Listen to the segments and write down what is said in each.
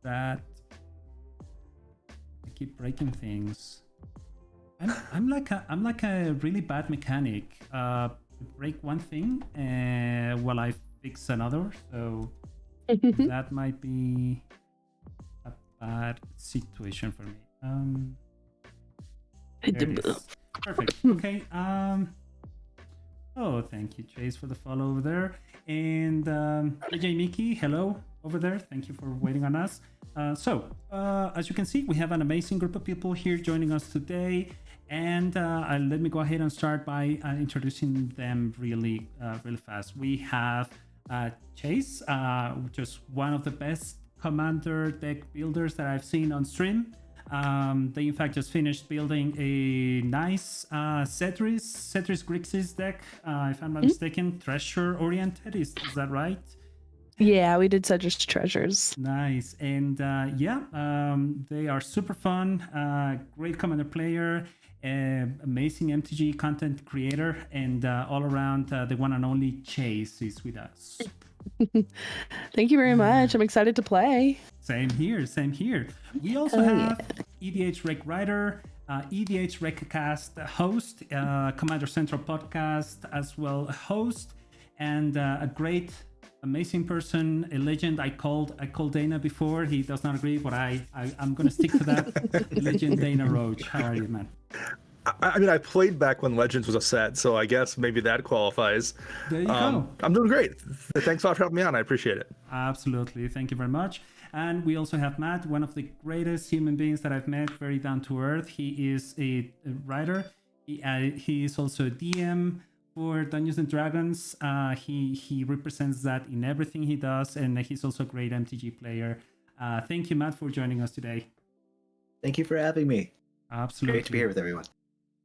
that I keep breaking things. I'm like a really bad mechanic. Break one thing while I fix another. So that might be a bad situation for me. There it is. Perfect. Okay. Oh, thank you, Chase, for the follow over there. And AJ Miki, hello over there. Thank you for waiting on us. As you can see, we have an amazing group of people here joining us today. And let me go ahead and start by introducing them really fast. We have Chase, just one of the best commander deck builders that I've seen on stream. They in fact just finished building a nice Cetris Grixis deck, if I'm not mistaken, treasure oriented. Is that right? Yeah, we did Cedric's Treasures. Nice. And they are super fun, great commander player, amazing MTG content creator, and all around the one and only Chase is with us. Thank you very much. I'm excited to play. Same here. We also have EDH Rec writer, EDH Recast host, Commander Central podcast as well host, and a great, amazing person, a legend. I called Dana before. He does not agree, but I'm gonna stick to that. Legend Dana Roadh. How are you, man? I mean, I played back when Legends was a set, so I guess maybe that qualifies. There you go. I'm doing great. Thanks a lot for helping me on. I appreciate it. Absolutely. Thank you very much. And we also have Matt, one of the greatest human beings that I've met, very down to earth. He is a writer. He is also a DM for Dungeons and Dragons. He represents that in everything he does, and he's also a great MTG player. Thank you, Matt, for joining us today. Thank you for having me. Absolutely. Great to be here with everyone.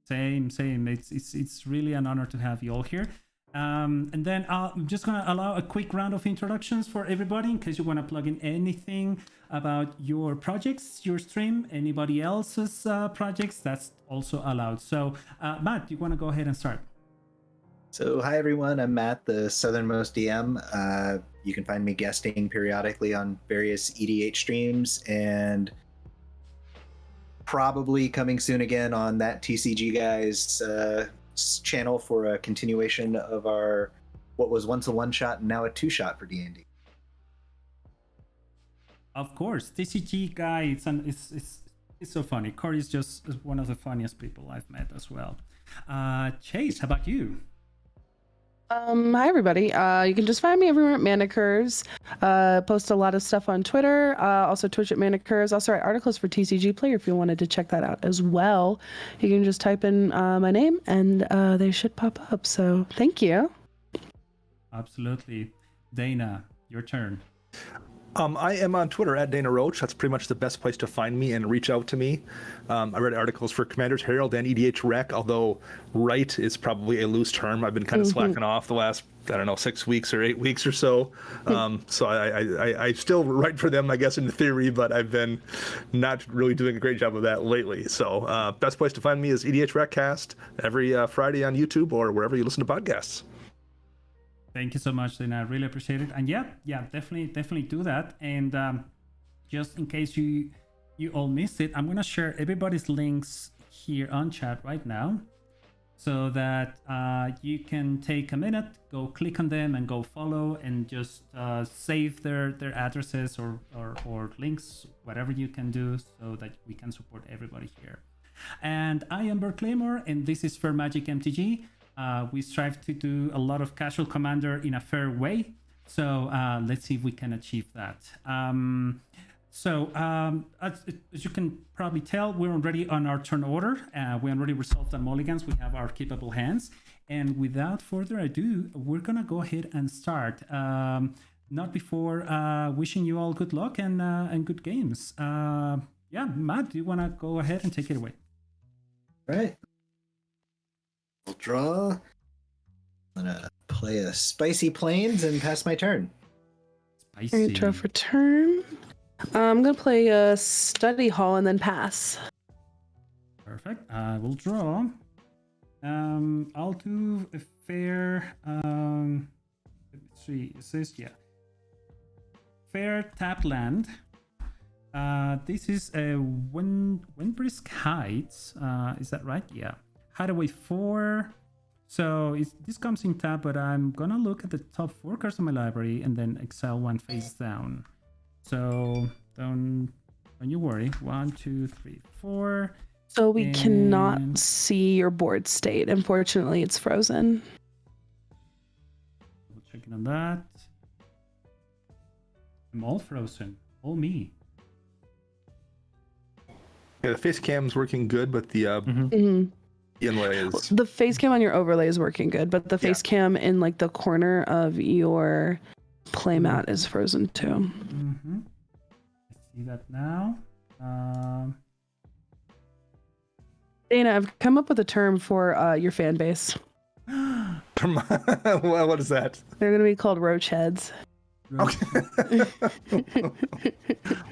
Same. It's really an honor to have you all here. And then I'm just going to allow a quick round of introductions for everybody in case you want to plug in anything about your projects, your stream, anybody else's projects, that's also allowed. So Matt, do you want to go ahead and start? So hi everyone, I'm Matt, the Southernmost DM. You can find me guesting periodically on various EDH streams and probably coming soon again on that TCG guys channel for a continuation of our what was once a one-shot and now a two-shot for D&D. Of course, TCG guy, it's so funny. Corey is just one of the funniest people I've met as well. Chase, how about you? Hi everybody. You can just find me everywhere at Mana Curves. Post a lot of stuff on Twitter. Also Twitch at Mana Curves. Also write articles for TCG Player if you wanted to check that out as well. You can just type in my name and they should pop up. So thank you. Absolutely. Dana, your turn. I am on Twitter at Dana Roach. That's pretty much the best place to find me and reach out to me. I read articles for Commander's Herald and EDH Rec, although write is probably a loose term. I've been kind of slacking off the last, 6 weeks or 8 weeks or so. So I still write for them, I guess, in theory, but I've been not really doing a great job of that lately. So best place to find me is EDH Recast every Friday on YouTube or wherever you listen to podcasts. Thank you so much, Dana. I really appreciate it. And yeah, definitely do that. And just in case you all missed it, I'm gonna share everybody's links here on chat right now, so that you can take a minute, go click on them, and go follow, and just save their addresses or links, whatever you can do, so that we can support everybody here. And I am Bert Claymore, and this is Fair Magic MTG. We strive to do a lot of casual commander in a fair way. So let's see if we can achieve that. As you can probably tell, we're already on our turn order. We already resolved the mulligans. We have our capable hands. And without further ado, we're going to go ahead and start. Not before wishing you all good luck and good games. Yeah, Matt, do you want to go ahead and take it away? Right. I'll draw. I'm gonna play a Spicy Plains and pass my turn. Spicy. Draw for turn. I'm gonna play a Study Hall and then pass. Perfect. I will draw. I'll do a fair. Let's see. It says fair tap land. This is a Windbrisk Heights. Is that right? Yeah. Hideaway 4. So this comes in tap, but I'm gonna look at the top 4 cards of my library and then exile 1 face down. So don't you worry. 1, 2, 3, 4. So we cannot And- see your board state. Unfortunately, it's frozen. Checking on that. I'm all frozen. All me. Yeah, the face cam's working good, but the Mhm. inlay is. The face cam on your overlay is working good, but the face cam in like the corner of your playmat is frozen too. Mm-hmm. I see that now. Dana, I've come up with a term for your fan base. What is that? They're going to be called roach heads.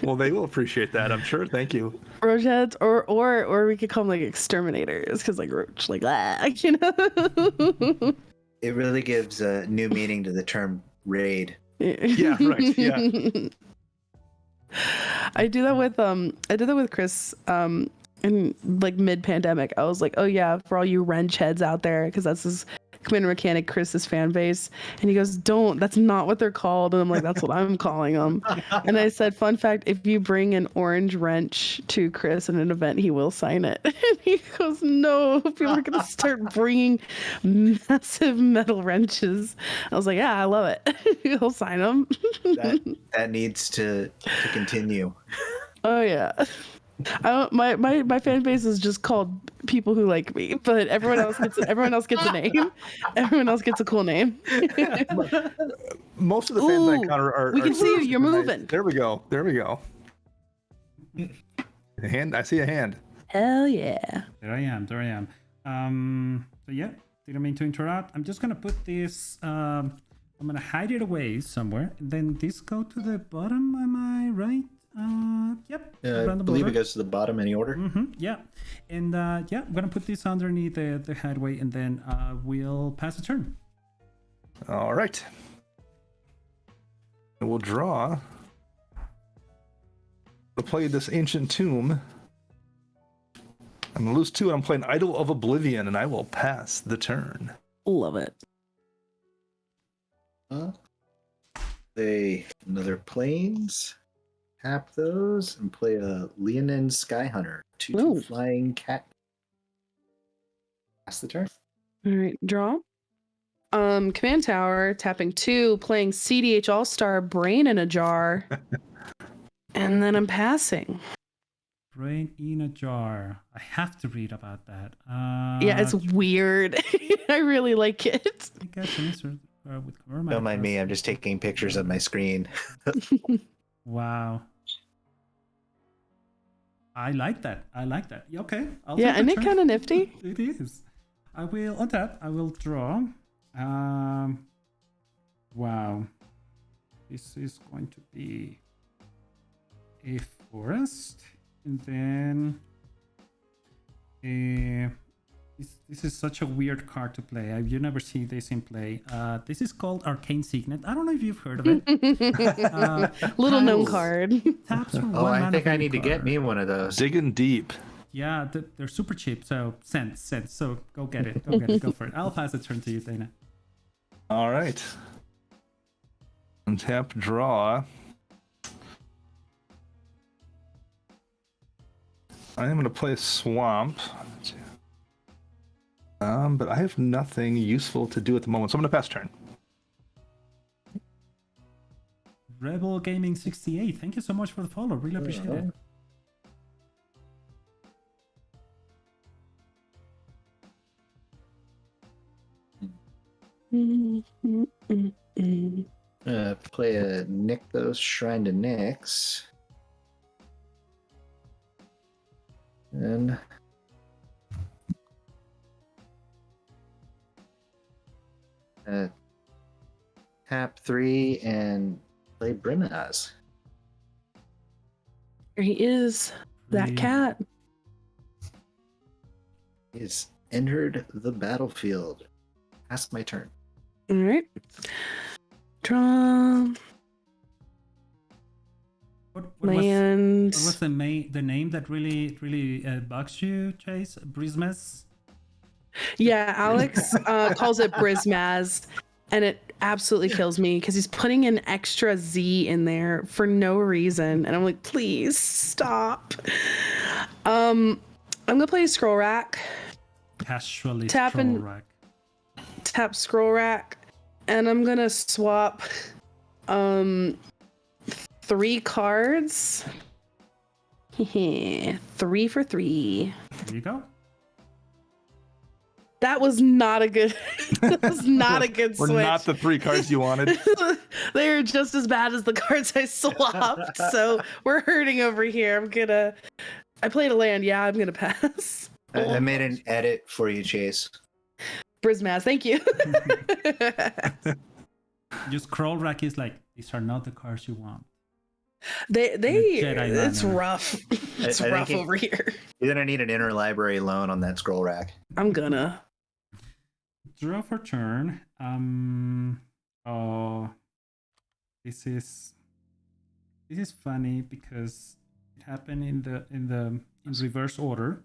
Well, they will appreciate that, I'm sure. Thank you. Roach heads, or we could call them like exterminators, because like roach, like you know. It really gives a new meaning to the term raid. Yeah, right. Yeah. I do that with Chris in like mid-pandemic. I was like, oh yeah, for all you wrench heads out there, because that's his Commander Mechanic Chris's fan base, and he goes, don't, that's not what they're called. And I'm like, that's what I'm calling them. And I said, fun fact, if you bring an orange wrench to Chris in an event, he will sign it. And he goes, no, people are gonna start bringing massive metal wrenches. I was like, yeah, I love it. He'll sign them. That needs to continue. Oh yeah. My fan base is just called people who like me, but everyone else gets a name. Everyone else gets a cool name. Most of the fans I Ooh, encounter are. we can see you. You're super nice. moving. There we go. A hand. I see a hand. Hell yeah. There I am. So yeah, didn't mean to interrupt. I'm just gonna put this. I'm gonna hide it away somewhere. And then this go to the bottom. Am I right? Yep. I Random believe order. it goes to the bottom any order. Yeah. And yeah, I'm gonna put this underneath the hideaway, and then we'll pass the turn. All right. And we'll draw. We'll play this Ancient Tomb. I'm gonna lose 2, and I'm playing Idol of Oblivion, and I will pass the turn. Love it. Play another planes. Tap those and play a Leonin Skyhunter. 2/2 Ooh. flying cat. Pass the turn. All right, draw. Command tower, tapping 2, playing CDH All-Star, Brain in a Jar. And then I'm passing. Brain in a jar. I have to read about that. Yeah, it's weird. I really like it. I guess an answer with Cover Don't mind me, I'm just taking pictures of my screen. Wow. I like that. Okay. I'll Yeah, take and the it turn. kind of nifty. It is. I will untap. I will draw. Wow. This is going to be a forest, and then this is such a weird card to play. You never see this in play. This is called Arcane Signet. I don't know if you've heard of it. Little known taps- card. Taps for Oh, one I mana think for I your need to get card. me one of those. Digging deep. Yeah, they're super cheap. So send. So go get it. Go for it. I'll pass the turn to you, Dana. All right. Untap, draw. I am going to play Swamp. But I have nothing useful to do at the moment, so I'm going to pass turn. Rebel Gaming 68. Thank you so much for the follow. Really appreciate it. Play a Nykthos Shrine to Nyx. And tap 3 and play Brimaz. Here he is. That cat. He's entered the battlefield. Pass my turn. All right. Draw. What Land. was the name that really bugs you, Chase? Brismas? Yeah, Alex calls it Brismaz, and it absolutely kills me because he's putting an extra Z in there for no reason, and I'm like, please stop. I'm gonna play Scroll Rack. Casually Tap Scroll and- Rack. Tap Scroll Rack, and I'm gonna swap 3 cards. 3 for 3. There you go. That was not a good. That was not a good Were switch. not the 3 cards you wanted. They are just as bad as the cards I swapped. So we're hurting over here. I played a land. Yeah, I'm gonna pass. I made an edit for you, Chase. Brismaz, thank you. Just Scroll Rack is like, these are not the cards you want. Jedi it's manner. rough. It's I rough think over here. You're gonna need an interlibrary loan on that scroll rack. I'm gonna. Draw for turn. Oh, this is funny because it happened in reverse order.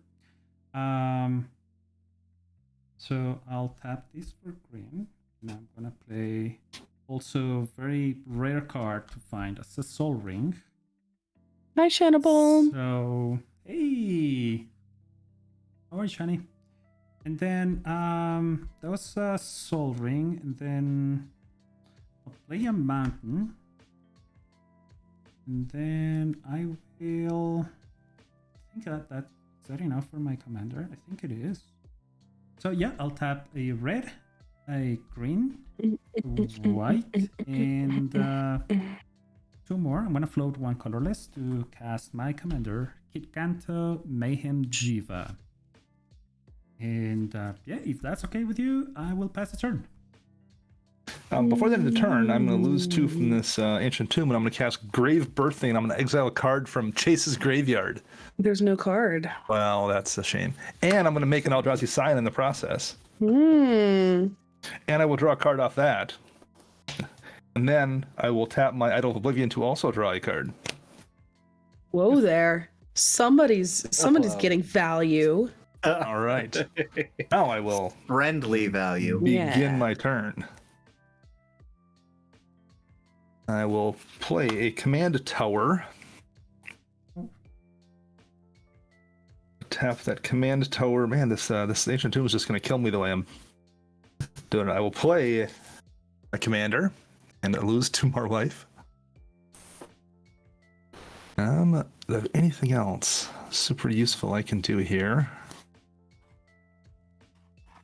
So I'll tap this for green, and I'm gonna play also very rare card to find as a Soul Ring. Hi, Shannibal. So hey, how are you, Shani? And then that was a Soul Ring, and then I'll play a Mountain, and then I will. I think that's enough for my commander. I think it is. So yeah, I'll tap a red, a green, white, and 2 more. I'm gonna float 1 colorless to cast my commander, Kitkanto Mayhem Jiva. And yeah, if that's okay with you, I will pass the turn. Before the end of the turn, I'm going to lose 2 from this Ancient Tomb, and I'm going to cast Grave Birthing, and I'm going to exile a card from Chase's graveyard. There's no card. Well, that's a shame. And I'm going to make an Eldrazi Sign in the process. Hmm. And I will draw a card off that. And then I will tap my Idol of Oblivion to also draw a card. Whoa there. Somebody's wow. getting value. All right. Now I will Friendly value. begin Yeah. my turn. I will play a Command Tower. Tap that Command Tower. Man, this Ancient Tomb is just going to kill me the way I'm doing it. I will play a Commander and lose 2 more life. Anything else super useful I can do here?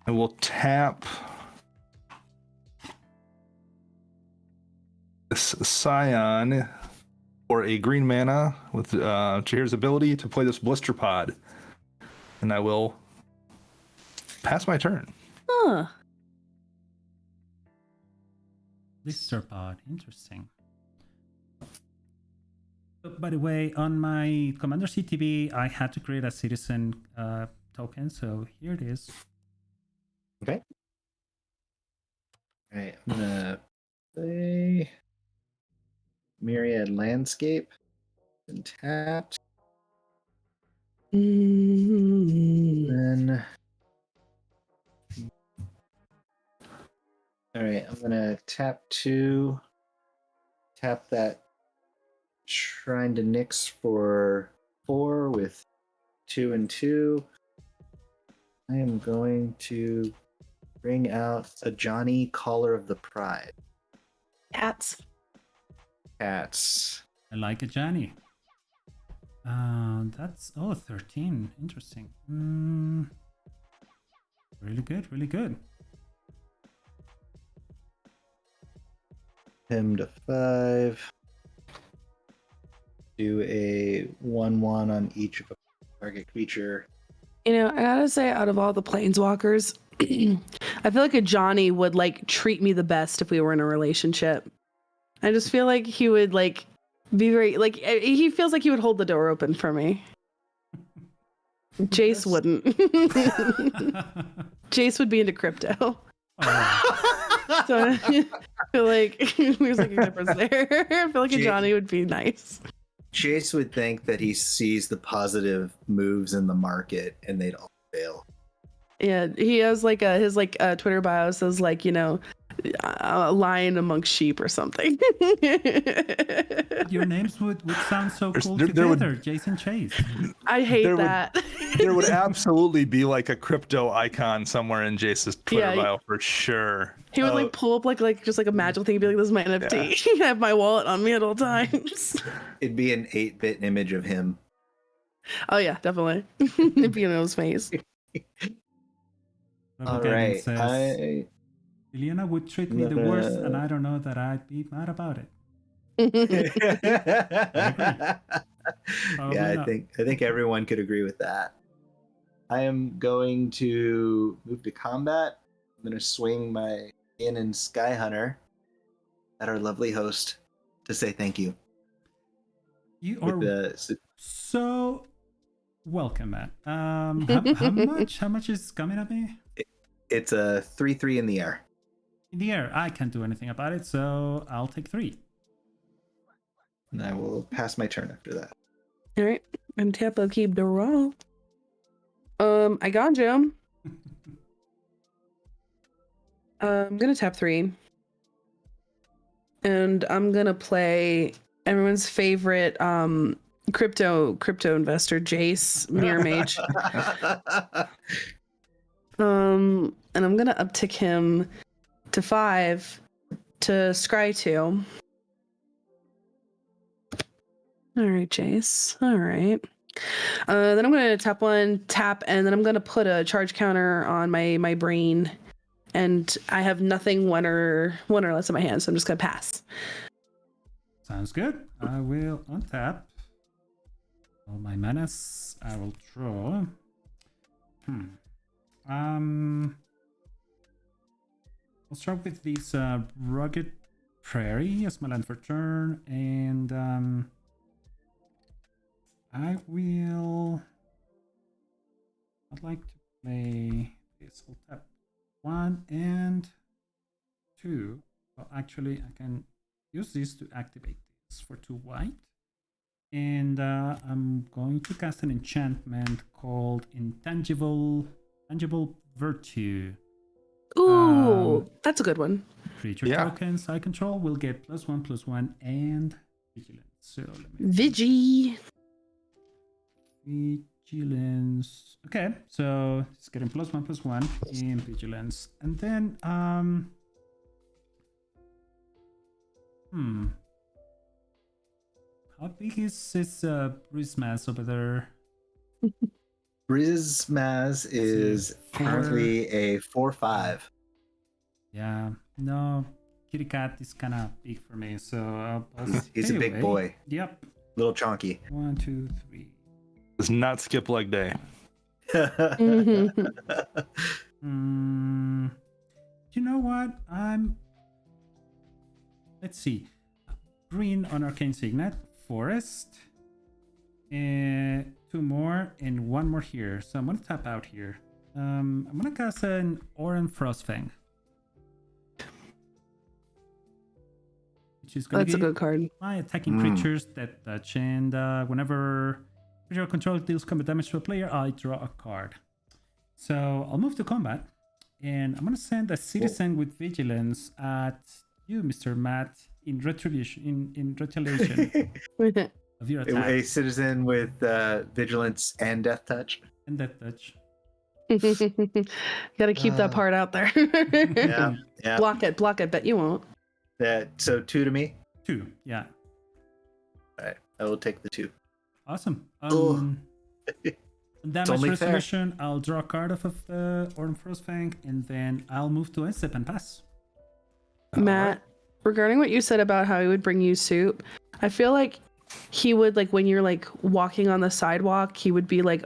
I will tap this Scion for a green mana with Jahir's ability to play this Blister Pod. And I will pass my turn. Huh. Blister Pod, interesting. By the way, on my Commander CTB, I had to create a citizen token, so here it is. Okay. All right, I'm gonna play Myriad Landscape and tapped. Then, all right, I'm gonna tap 2. Tap that Shrine to Nyx for 4 with 2 and 2. I am going to bring out a Johnny Caller of the Pride. Cats. Cats. I like it, Johnny. That's 13. Interesting. Really good, really good. Him to 5. Do a 1/1 on each of a target creature. You know, I gotta say, out of all the planeswalkers, I feel like a Johnny would like treat me the best if we were in a relationship. I just feel like he would like be very like he feels like he would hold the door open for me. Jace wouldn't. Jace would be into crypto. Oh, So I feel like there's like a difference there. I feel like a Johnny would be nice. Chase would think that he sees the positive moves in the market and they'd all fail. Yeah, he has like his Twitter bio says like, you know, a lion amongst sheep or something. Your names would sound so cool there would- together, Jason Chase. I hate There would- that. There would absolutely be like a crypto icon somewhere in Jace's Twitter Yeah, bio for sure. He would like pull up like just like a magical thing and be like, this is my NFT. I have my wallet on me at all times. It'd be an 8-bit image of him. Oh yeah, definitely. It'd be in his face. All Gagan right. says, Liliana would treat me the worst, and I don't know that I'd be mad about it. Yeah, not. I think everyone could agree with that. I am going to move to combat. I'm going to swing my in Sky Hunter at our lovely host to say thank you. You With are the, so welcome, Matt. How much is coming at me? it's a 3/3 in the air. In the air. I can't do anything about it, so I'll take 3. And I will pass my turn after that. All right, and Tampa keep the roll. I got Jim. I'm gonna tap 3, and I'm gonna play everyone's favorite crypto investor, Jace Mirror Mage. And I'm gonna uptick him to 5 to scry 2. All right, Jace. All right. Then I'm gonna tap 1, and then I'm gonna put a charge counter on my brain, and I have nothing one or less in my hand, so I'm just gonna pass. Sounds good. I will untap all my manas. I will draw. I'll start with this rugged prairie as my land for turn, and I'd like to play this. I'll tap 1 and 2. Well, actually, I can use this to activate this for 2 white. And I'm going to cast an enchantment called Tangible Virtue. Ooh, that's a good one. Creature Yeah. tokens I control will get +1/+1 and vigilance. So let me vigilance. Okay, so it's getting +1/+1 in vigilance, and then how big is this Brismas over there? Brizmaz is currently a 4/5. Yeah, no, Kitty Cat is kind of big for me, so I'll He's stay a big away. boy. Yep. Little chonky. 1, 2, 3. Does not skip leg day. You know what? Let's see. Green on Arcane Signet, Forest, and 2 more, and 1 more here. So I'm gonna tap out here. I'm gonna cast an Oran Frostfang, which is gonna That's a give good card. my attacking creatures that touch, and whenever creature control deals combat damage to a player, I draw a card. So I'll move to combat, and I'm gonna send a citizen with vigilance at you, Mr. Matt, in retribution, in retaliation of your attack A citizen with vigilance and death touch. and that touch. Gotta keep that part out there. Yeah, yeah. Block it, bet you won't. So 2 to me. 2, yeah. All right, I will take the 2. Awesome. Oh. Damage only fair. resolution, I'll draw a card off of the Oran Frostfang, and then I'll move to Instep and pass. Matt, regarding what you said about how he would bring you soup, I feel like he would, like, when you're like walking on the sidewalk, he would be like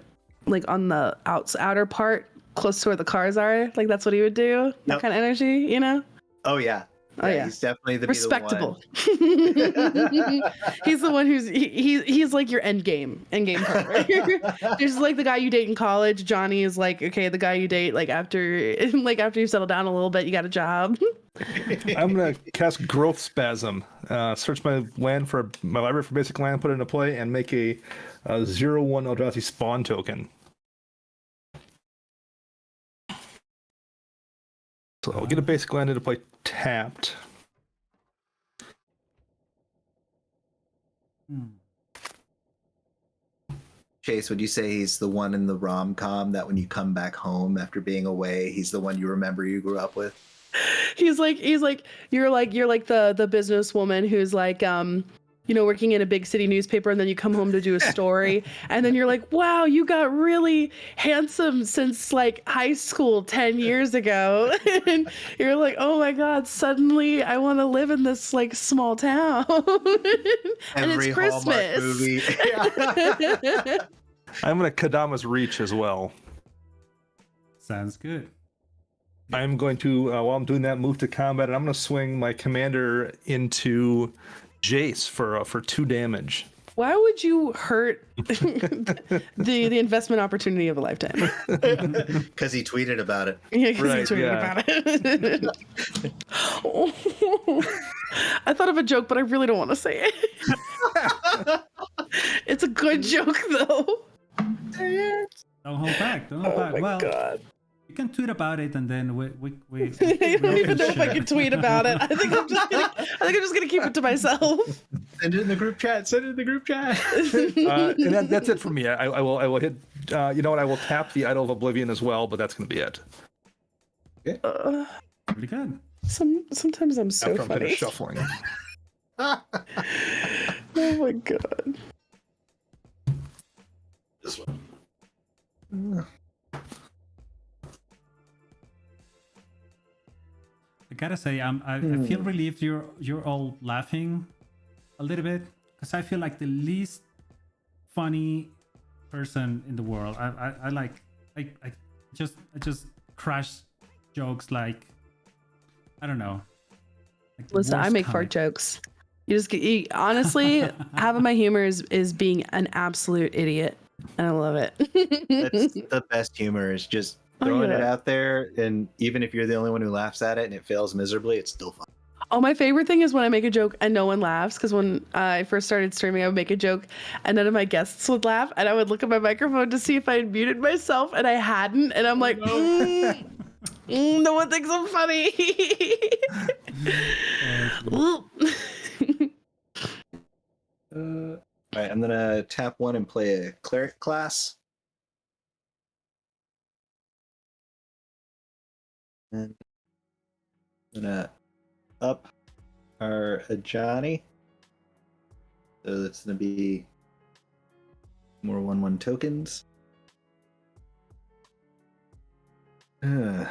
on the outer part close to where the cars are. Like that's what he would do. That Yep. kind of energy, you know? Oh yeah. Oh, yeah. He's definitely the Respectable. Be the one. He's the one who's he's like your end game partner. There's like the guy you date in college. Johnny is like, okay, the guy you date like after you settle down a little bit, you got a job. I'm gonna cast Growth Spasm search my library for basic land, put it into play, and make a 0/1 Eldrazi spawn token. So I'll get a basic land into play tapped. Chase, would you say he's the one in the rom-com that when you come back home after being away, he's the one you remember you grew up with? He's like you're like the businesswoman who's like working in a big city newspaper, and then you come home to do a story, and then you're like, wow, you got really handsome since like high school 10 years ago. And you're like, oh my god, suddenly I want to live in this like small town. And Every it's Hallmark Christmas. movie. I'm going to Kadama's Reach as well. Sounds good. I'm going to, while I'm doing that, move to combat, and I'm going to swing my commander into Jace for 2 damage. Why would you hurt the investment opportunity of a lifetime? Because he tweeted about it. Yeah, 'cause Right, he's tweeting yeah. about it. I thought of a joke, but I really don't want to say it. It's a good joke, though. Don't hold back. Don't hold back. Well, God. you can tweet about it, and then we I don't even know if I share. can tweet about it. I think I'm just gonna keep it to myself. Send it in the group chat. And that's it for me. I will hit. You know what? I will tap the Idol of Oblivion as well, but that's going to be it. Pretty good. Sometimes I'm so After I'm funny. finished shuffling. Oh my god. This one. I gotta say, I feel relieved you're all laughing a little bit, because I feel like the least funny person in the world. I just crash jokes like, I don't know. Like the Listen, I worst make kind. fart jokes. Honestly, half of my humor is being an absolute idiot, and I love it. That's the best humor, is just throwing it out there, and even if you're the only one who laughs at it and it fails miserably, it's still fun. Oh, my favorite thing is when I make a joke and no one laughs, because when I first started streaming, I would make a joke and none of my guests would laugh, and I would look at my microphone to see if I had muted myself, and I hadn't, and I'm like, no one thinks I'm funny. All right, I'm gonna tap 1 and play a cleric class. And I'm gonna up our Ajani. So that's gonna be more 1/1 tokens. Let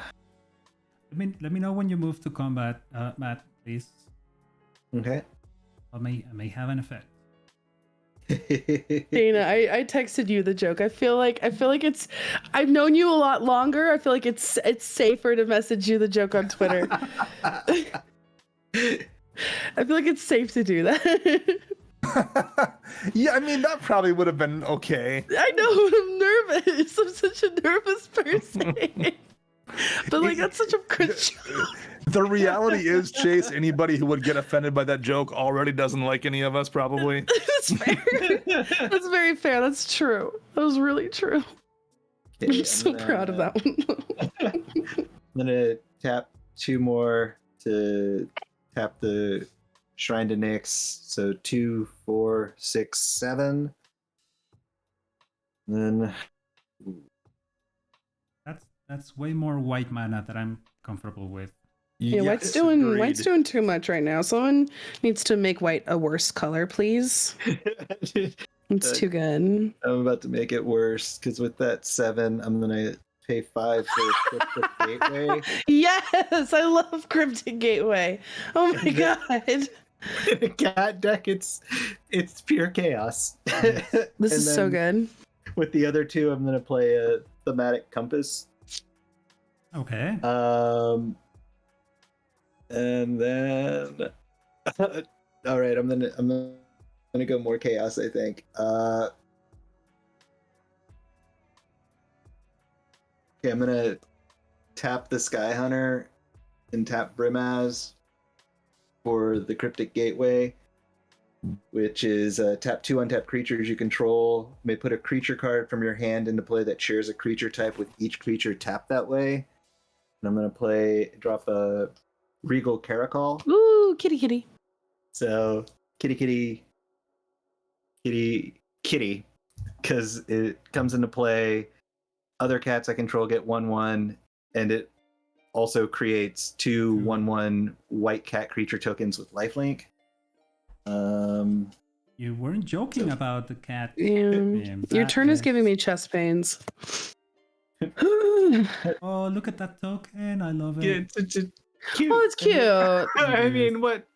me know when you move to combat, Matt, please. Okay. I may have an effect. Dana, I texted you the joke. I feel like it's. I've known you a lot longer. I feel like it's safer to message you the joke on Twitter. I feel like it's safe to do that. Yeah, I mean, that probably would have been okay. I know, I'm nervous. I'm such a nervous person. But like, that's such a good joke. The reality is, Chase, anybody who would get offended by that joke already doesn't like any of us, probably. That's fair. That's very fair. That's true. That was really true. Okay, I'm so proud of that one. I'm gonna tap 2 more to tap the Shrine to Nyx. So 2, 4, 6, 7. And then That's way more white mana that I'm comfortable with. Yeah, Yes, white's agreed. doing too much right now. Someone needs to make white a worse color, please. It's too good. I'm about to make it worse, because with that 7, I'm gonna pay 5 for Cryptic Gateway. Yes, I love Cryptic Gateway. Oh my god. In a cat deck, it's pure chaos. This is so good. With the other 2, I'm gonna play a Thematic Compass. Okay. And then all right, I'm gonna go more chaos, I think. Okay, I'm gonna tap the Sky Hunter and tap Brimaz. for the Cryptic Gateway, which is tap 2 untap creatures you control. You may put a creature card from your hand into play that shares a creature type with each creature tapped that way. And I'm going to drop a Regal Caracol. Ooh, kitty kitty. So kitty, because it comes into play. Other cats I control get 1/1, and it also creates 2 1/1 white cat creature tokens with lifelink. You weren't joking about the cat. Your turn is giving me chest pains. Oh, look at that token! I love it. Yeah, it's cute. Oh, it's cute. I mean, what?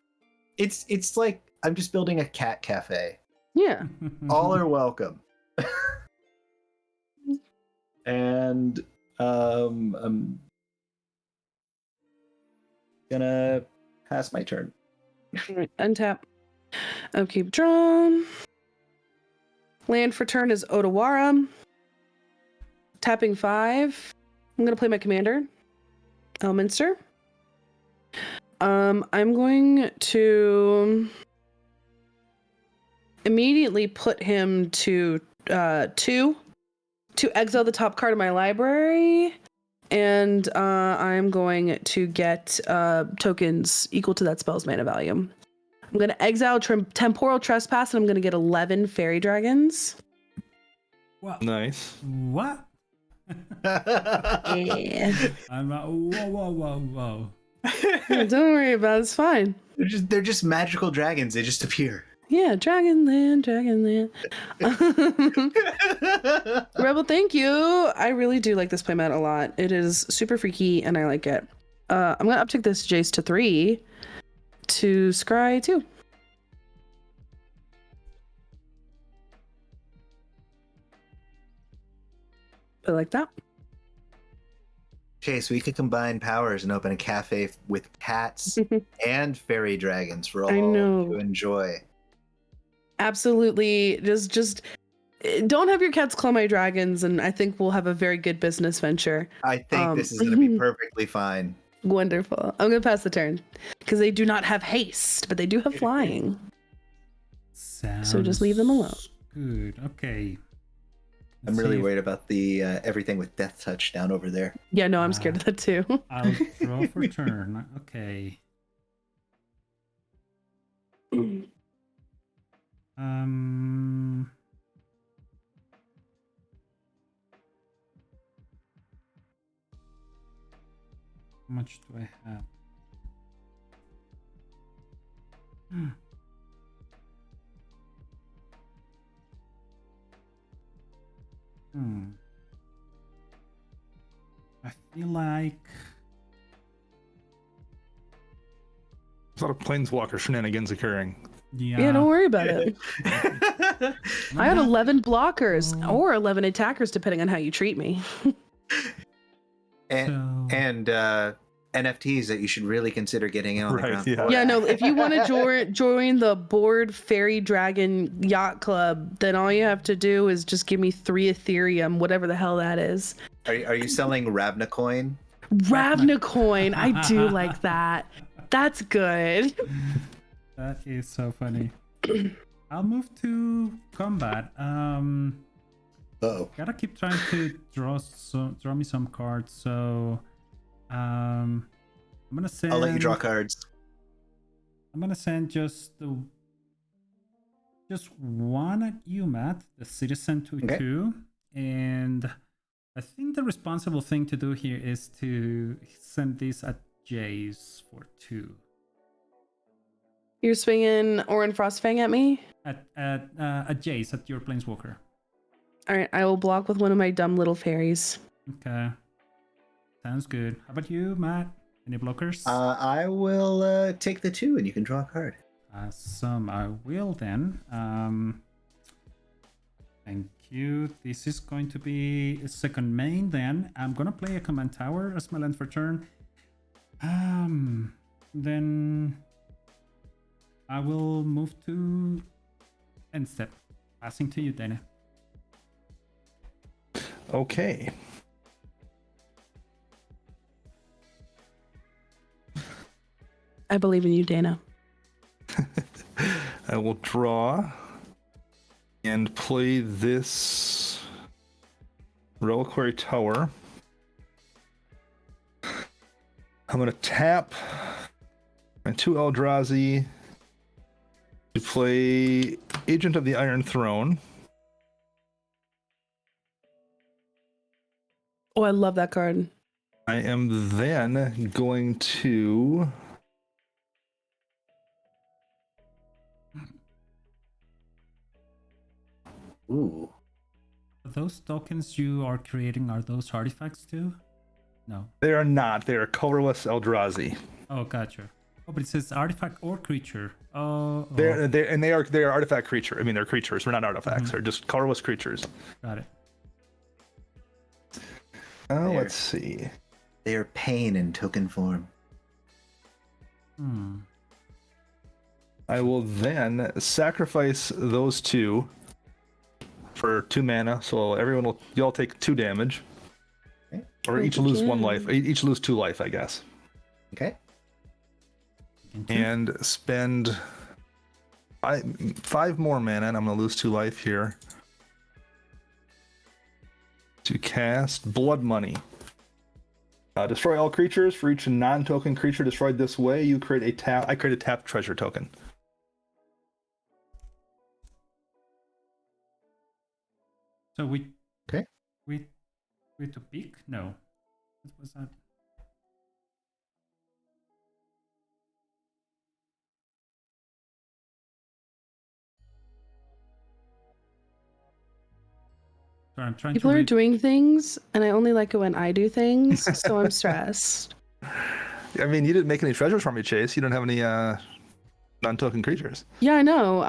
It's like I'm just building a cat cafe. Yeah. All are welcome. And I'm gonna pass my turn. All right, untap. Upkeep drawn. Land for turn is Otawara. Tapping 5. I'm gonna play my commander, Elminster. I'm going to immediately put him to 2 to exile the top card of my library, and I'm going to get tokens equal to that spell's mana value. I'm going to exile Temporal Trespass, and I'm going to get 11 Fairy Dragons. What? Nice. What? Yeah. I'm whoa. Don't worry about it. It's fine. They're just magical dragons. They just appear. Yeah, Dragonland. Rebel, thank you. I really do like this playmat a lot. It is super freaky, and I like it. I'm going to uptick this Jace to 3 to Scry 2. I like that. Chase, we could combine powers and open a cafe with cats and fairy dragons for all to enjoy. Absolutely. Just don't have your cats claw my dragons, and I think we'll have a very good business venture. I think this is going to be perfectly fine. Wonderful. I'm going to pass the turn because they do not have haste, but they do have flying. So just leave them alone. Good. Okay. I'm really worried about the everything with death touch down over there. Yeah, no, I'm scared of that too. I'll draw for turn. Okay. How much do I have? I feel like There's a lot of planeswalker shenanigans occurring. Yeah, don't worry about it. I had 11 blockers or 11 attackers, depending on how you treat me. and NFTs that you should really consider getting in on the ground. Yeah, no, if you want to join the Board Fairy Dragon Yacht Club, then all you have to do is just give me 3 Ethereum, whatever the hell that is. Are you selling Ravnacoin? Ravnacoin, I do like that. That's good. That is so funny. I'll move to combat. Gotta keep trying to draw me some cards. So, I'm gonna send. I'll let you draw cards. I'm gonna send just one at you, Matt, the Citizen 2/2, and I think the responsible thing to do here is to send this at Jace for 2. You're swinging Orin Frostfang at me? At Jace, at your Planeswalker. All right, I will block with one of my dumb little fairies. Okay. Sounds good. How about you, Matt? Any blockers? I will take the 2 and you can draw a card. Some I will then. Thank you. This is going to be a second main then. I'm gonna play a command tower as my land for turn. Then I will move to end step. Passing to you, Dana. Okay. I believe in you, Dana. I will draw and play this Reliquary Tower. I'm going to tap my 2 Eldrazi to play Agent of the Iron Throne. Oh, I love that card. I am then going to Ooh. Those tokens you are creating, are those artifacts too? No. They are not. They are colorless Eldrazi. Oh, gotcha. Oh, but it says artifact or creature. Oh, They are artifact creature. I mean, they're creatures. They're not artifacts. Mhm. They're just colorless creatures. Got it. Oh, There. let's see. They are pain in token form. Hmm. I will then sacrifice those 2 for 2 mana. So you'll take 2 damage, Okay. or each lose 1 life. Each lose 2 life, I guess. Okay. And spend 5 more mana, and I'm going to lose 2 life here to cast Blood Money. Destroy all creatures. For each non-token creature destroyed this way, you create a tap. I create a tapped treasure token. So we. Okay. We to pick? No. What was that? Sorry, I'm trying People to are read. doing things, and I only like it when I do things, so I'm stressed. I mean, you didn't make any treasures for me, Chase. You don't have any non-token creatures. Yeah, I know.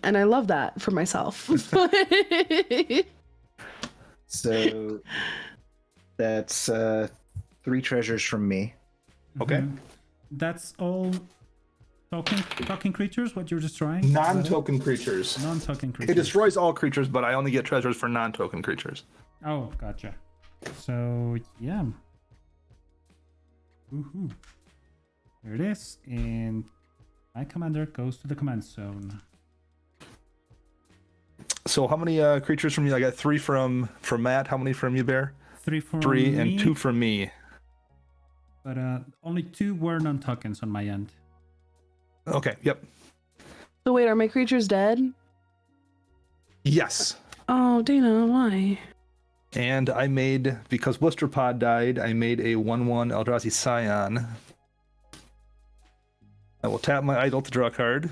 And I love that for myself. So that's 3 treasures from me. Okay. Mhm. That's all token creatures, what you're destroying? Non-token creatures. Non-token It creatures. destroys all creatures, but I only get treasures for non-token creatures. Oh, gotcha. So, yeah. Woohoo. There it is. And my commander goes to the command zone. So how many creatures from you? I got 3 from Matt. How many from you, Bear? 3 from 3 me, and 2 from me. But only 2 were non-tokens on my end. Okay, yep. So wait, are my creatures dead? Yes. Oh, Dana, why? And I made, because Blister Pod died, I made a 1/1 Eldrazi Scion. I will tap my idol to draw a card.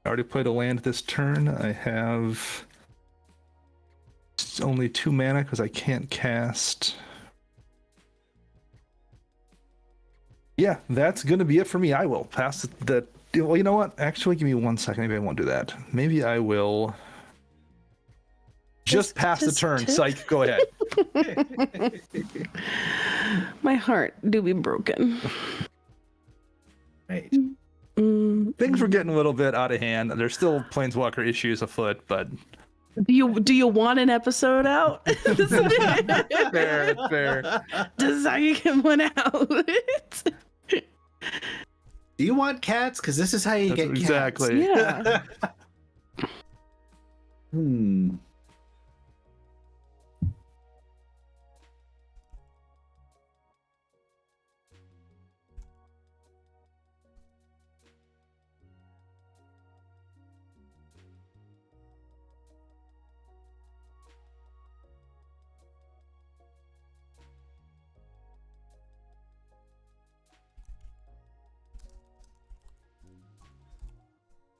I already played a land this turn. I have only 2 mana because I can't cast. Yeah, that's going to be it for me. I will pass the... Well, you know what? Actually, give me 1 second. Maybe I won't do that. Maybe I will... Just pass the turn. Psych, go ahead. My heart do be broken. Right. Things were getting a little bit out of hand. There's still Planeswalker issues afoot, but... Do you want an episode out? Fair, fair. Does I get one out? Do you want cats? Because this is how you get cats. Exactly. Yeah.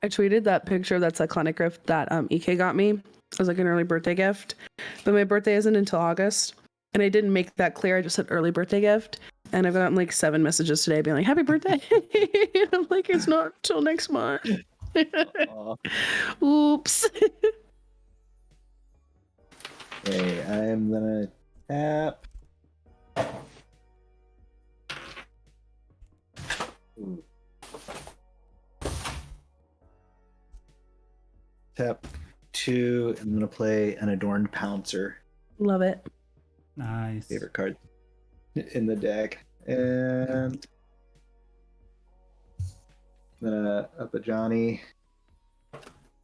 I tweeted that picture, that's iconic gift that EK got me as like an early birthday gift. But my birthday isn't until August. And I didn't make that clear. I just said early birthday gift. And I've gotten like 7 messages today being like, happy birthday. I'm like, it's not till next month. Oops. Okay, I'm gonna tap. Ooh. Tap 2. I'm gonna play an Adorned Pouncer. Love it. Nice. Favorite card in the deck. And Up a Johnny.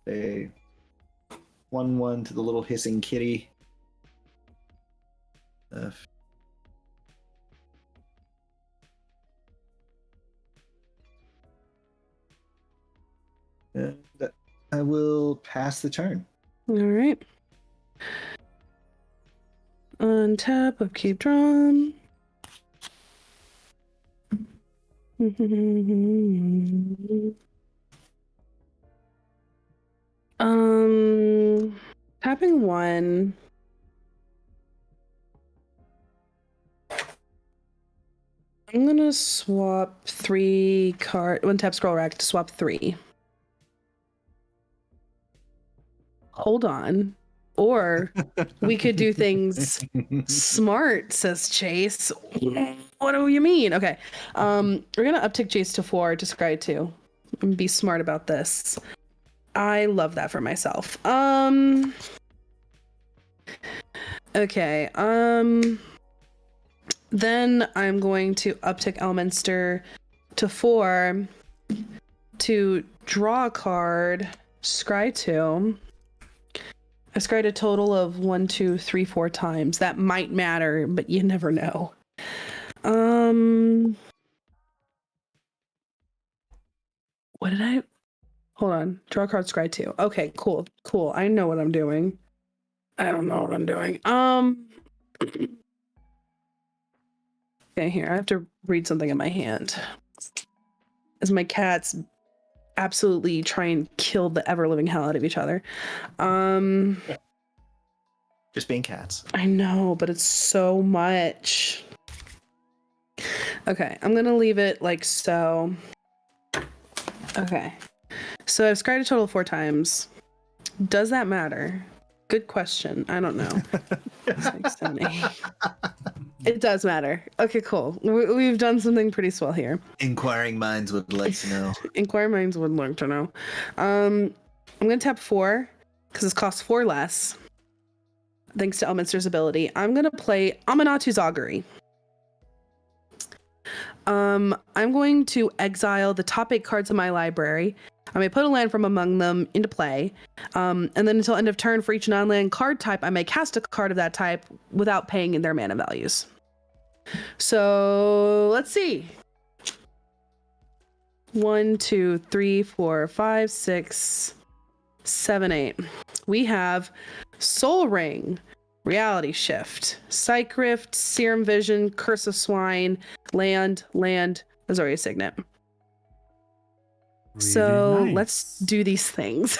A 1/1 to the little hissing kitty. And I will pass the turn. All right. Untap, upkeep, drawn. Tapping 1. I'm gonna swap 3 card. One tap scroll rack to swap 3. Hold on. Or we could do things smart, says Chase. What do you mean? Okay. We're gonna uptick Chase to 4 to scry 2. And be smart about this. I love that for myself. Okay. Then I'm going to uptick Elminster to 4 to draw a card, scry 2. I scryed a total of 1, 2, 3, 4 times. That might matter, but you never know. What did I? Hold on. Draw a card, scry 2. Okay, cool. Cool. I know what I'm doing. I don't know what I'm doing. Okay, here. I have to read something in my hand. As my cats absolutely try and kill the ever-living hell out of each other. Just being cats. I know, but it's so much. Okay, I'm gonna leave it like so. Okay. So I've scryed a total of 4 times. Does that matter? Good question. I don't know. 6, 7, 8. It does matter. Okay, cool. We've done something pretty swell here. Inquiring minds would like to know. Inquiring minds would like to know. I'm gonna tap 4 because this costs 4 less. Thanks to Elminster's ability. I'm gonna play Amanatu's Augury. I'm going to exile the top 8 cards in my library. I may put a land from among them into play. And then until end of turn for each non-land card type, I may cast a card of that type without paying in their mana values. So let's see. 1, 2, 3, 4, 5, 6, 7, 8. We have Soul Ring, Reality Shift, Psych Rift, Serum Vision, Curse of Swine, Land, Azoria Signet. Really So nice. let's do these things.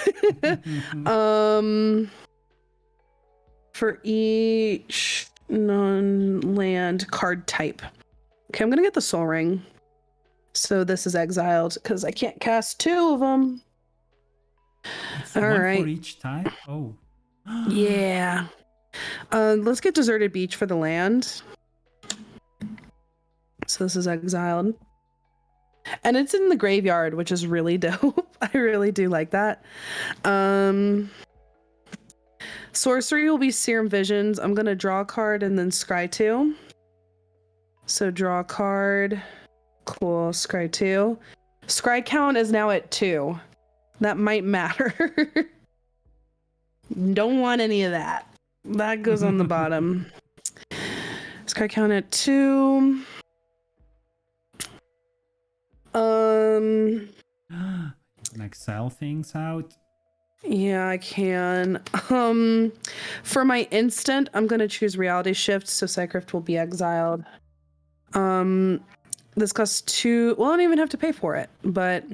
For each non-land card type. Okay, I'm gonna get the Soul Ring. So this is exiled because I can't cast 2 of them. It's All one right. for each type. Oh. Yeah. Let's get Deserted Beach for the land. So this is exiled. And it's in the graveyard, which is really dope. I really do like that. Sorcery will be Serum Visions. I'm going to draw a card and then scry 2. So draw a card. Cool. Scry 2. Scry count is now at 2. That might matter. Don't want any of that. That goes on the bottom. Scry count at 2. Can exile things out. Yeah, I can. For my instant, I'm gonna choose Reality Shift, so Psych Rift will be exiled. This costs 2. Well, I don't even have to pay for it, but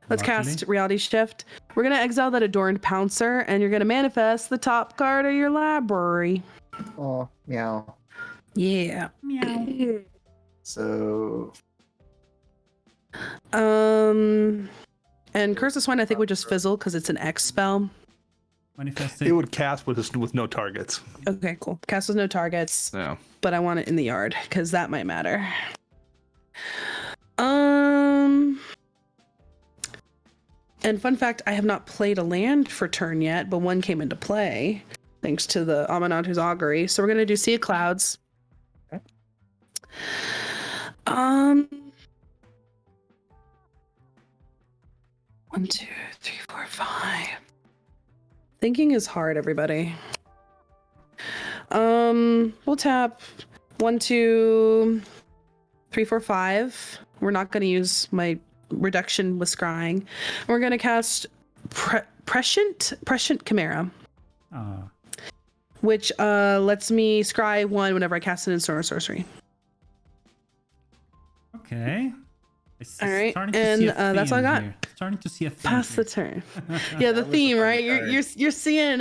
let's cast Reality Shift. We're gonna exile that Adorned Pouncer, and you're gonna manifest the top card of your library. Oh, meow. Yeah. Meow. So and Curse of Swine I think would just fizzle because it's an X spell. Manifest It it. would cast with no targets. Okay, cool. Cast with no targets. Yeah. But I want it in the yard because that might matter. And fun fact, I have not played a land for turn yet, but one came into play thanks to the Amanatu's Augury. So we're gonna do Sea of Clouds. Okay. 1, 2, 3, 4, 5. Thinking is hard, everybody. We'll tap 1, 2, 3, 4, 5. We're not going to use my reduction with scrying. We're going to cast Prescient Chimera, which lets me scry 1 whenever I cast an instant or sorcery. Okay. All right, Starting to and see a that's all I theme got. here. Starting to see a theme. Pass the here. turn. Yeah, the That was a theme, fun right? card. You're seeing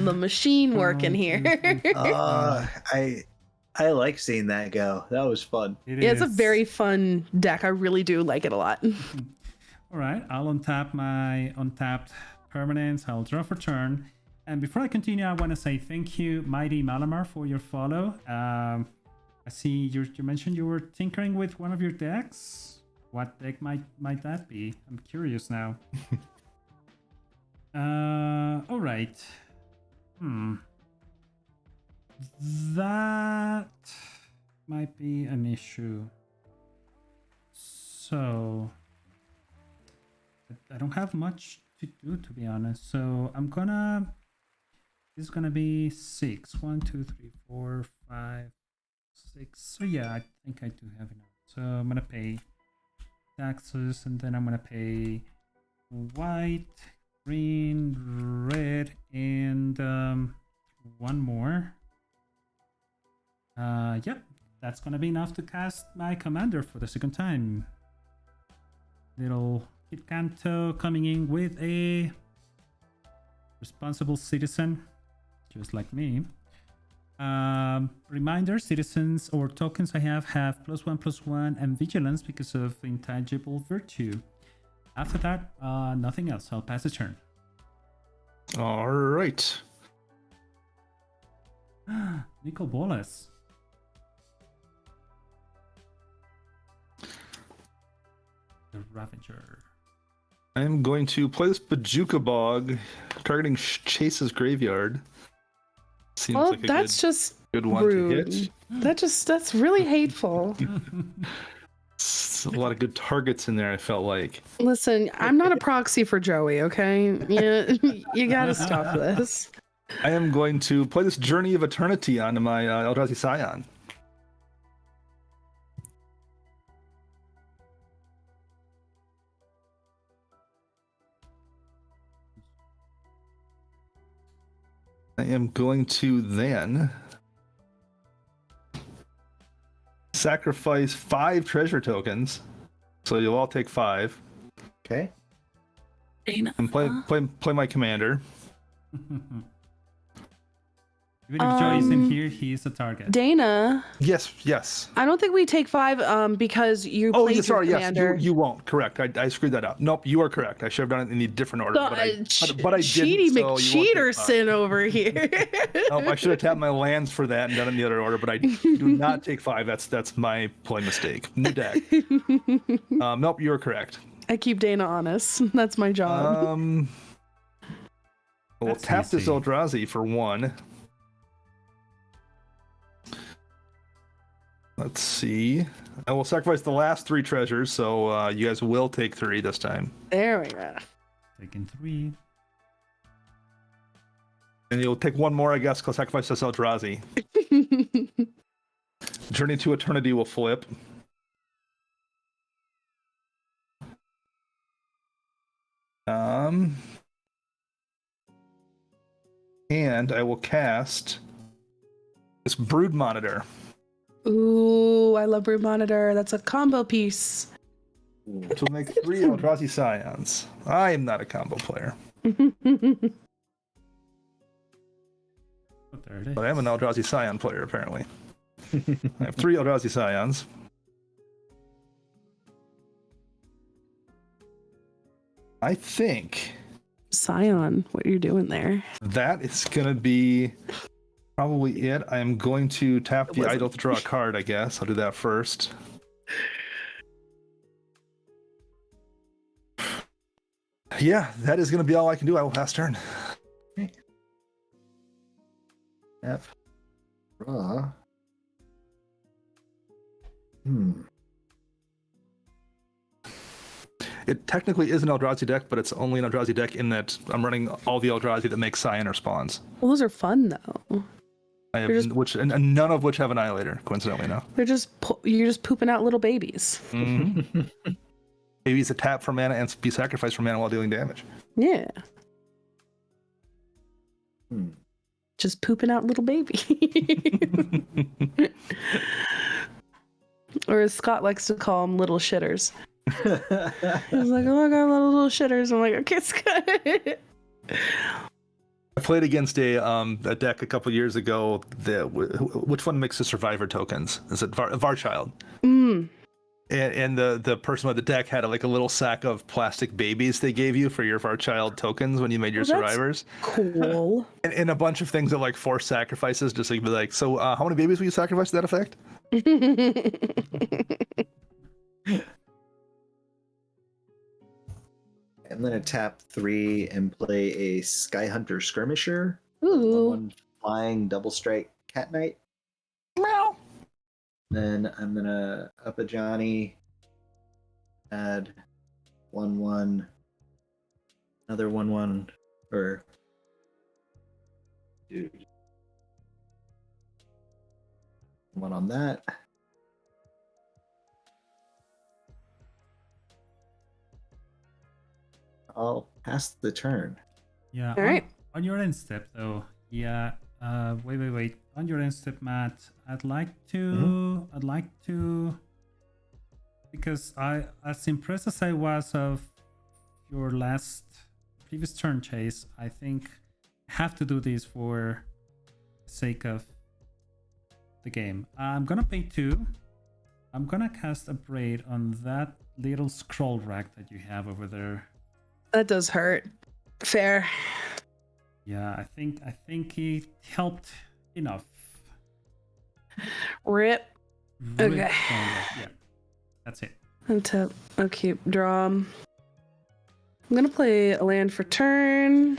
the machine working 1, 2, here. 3, 4, 5. I like seeing that go. That was fun. Yeah, it's a very fun deck. I really do like it a lot. All right, I'll untap my untapped permanents. I'll draw for turn. And before I continue, I want to say thank you, Mighty Malamar, for your follow. I see you mentioned you were tinkering with one of your decks. What deck might that be? I'm curious now. All right. That might be an issue. So I don't have much to do, to be honest. So I'm gonna. This is gonna be 6. 1, 2, 3, 4, 5, 6. So yeah, I think I do have enough. So I'm gonna pay taxes, and then I'm gonna pay white, green, red, and one more. Yep, that's gonna be enough to cast my commander for the second time. Little Kit Kanto coming in with a responsible citizen, just like me. Reminder, citizens or tokens I have +1/+1 and vigilance because of intangible virtue. After that, nothing else. I'll pass the turn. All right. Nicol Bolas. The Ravager. I'm going to play this Bajuka Bog, targeting Chase's Graveyard. Seems Well, like a that's just good one rude. to hit. That's really hateful. It's a lot of good targets in there, I felt like. Listen, I'm not a proxy for Joey, okay? You gotta stop this. I am going to play this Journey of Eternity onto my Eldrazi Scion. I am going to then sacrifice 5 treasure tokens. So you'll all take 5. Okay. Dana. And play my commander. Even if Joey isn't here, he is a target. Dana, Yes. I don't think we take 5 because you Oh, played yeah, sorry. your Yes, commander. you won't. Correct. I screwed that up. Nope, you are correct. I should have done it in a different order. But I Cheaty didn't. So you won't take 5. McCheaterson over here. Nope, I should have tapped my lands for that and done it in the other order. But I do not take 5. That's my play mistake. New deck. Nope, you are correct. I keep Dana honest. That's my job. We'll That's tap this easy. Eldrazi for 1. Let's see. I will sacrifice the last 3 treasures, so you guys will take 3 this time. There we go. Taking 3. And you'll take 1 more, I guess, because sacrifice this Eldrazi. Journey to Eternity will flip. And I will cast this Brood Monitor. Ooh, I love Brood Monitor. That's a combo piece. Which will make 3 Eldrazi Scions. I am not a combo player, Oh, there it is. but I am an Eldrazi Scion player, apparently. I have 3 Eldrazi Scions. I think Scion, what are you doing there? that is going to be probably it. I am going to tap the idol to draw a card, I guess. I'll do that first. Yeah, that is going to be all I can do. I will pass turn. F. Draw. It technically is an Eldrazi deck, but it's only an Eldrazi deck in that I'm running all the Eldrazi that make Cyan or spawns. Well, those are fun though. I have and none of which have Annihilator, coincidentally enough. They're just you're just pooping out little babies. Mm-hmm. Babies that tap for mana and be sacrificed for mana while dealing damage. Yeah. Just pooping out little baby. Or as Scott likes to call them, little shitters. He's like, oh, I got little shitters. I'm like, okay, Scott. I played against a deck a couple years ago. Which one makes the survivor tokens? Is it Varchild? And the person with the deck had a little sack of plastic babies they gave you for your Varchild tokens when you made your survivors. Cool. And a bunch of things that forced sacrifices, just be like, so how many babies will you sacrifice to that effect? I'm gonna tap 3 and play a Skyhunter Skirmisher. Ooh. One flying double strike Cat Knight. Meow. Then I'm gonna up a Johnny, add 1/1, another 1/1, or dude, one on that. I'll pass the turn. Yeah. All right. On your end step, though. Yeah. Wait. On your end step, Matt, I'd like to, because as impressed as I was of your previous turn chase, I think I have to do this for the sake of the game. I'm gonna pay 2. I'm gonna cast a Braid on that little scroll rack that you have over there. That does hurt. Fair. Yeah, I think it helped enough. Rip. Okay. Yeah, that's it. Okay, draw. I'm gonna play a land for turn.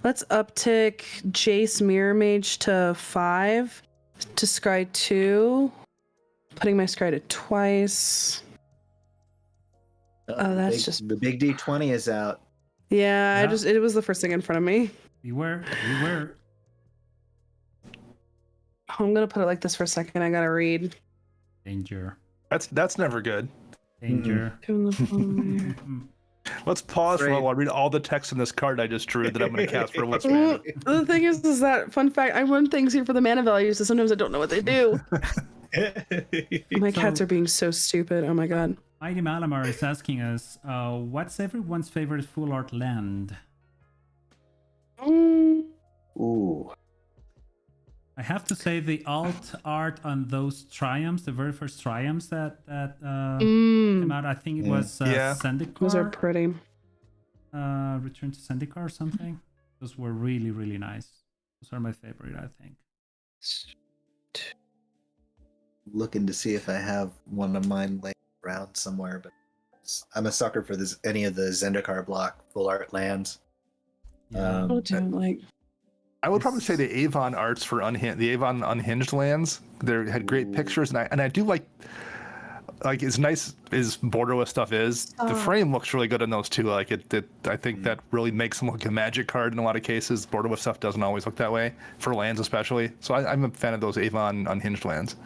Let's uptick Jace Mirror Mage to 5 to scry 2. Putting my scry to twice. Oh, that's just the big D20 is out. Yeah, it was the first thing in front of me. Beware. I'm gonna put it like this for a second. I gotta read. Danger. That's never good. Danger. Let's pause for a while. I'll read all the text in this card I just drew that I'm going to cast for what's mana. The thing is that, fun fact, I run things here for the mana values, so sometimes I don't know what they do. My cats are being so stupid. Oh my god. Mighty Malamar is asking us, what's everyone's favorite full art land? Ooh. I have to say the alt art on those triumphs, the very first triumphs that came out, I think it was Zendikar. Those are pretty. Return to Zendikar or something. Those were really, really nice. Those are my favorite, I think. Looking to see if I have one of mine laying around somewhere, but I'm a sucker for any of the Zendikar block full art lands. Yeah. I would probably say the Avon arts for the Avon Unhinged lands. They had great pictures, and I do like as nice as Borderless stuff is. The frame looks really good in those too. I think that really makes them look like a Magic card in a lot of cases. Borderless stuff doesn't always look that way for lands, especially. So I'm a fan of those Avon Unhinged lands.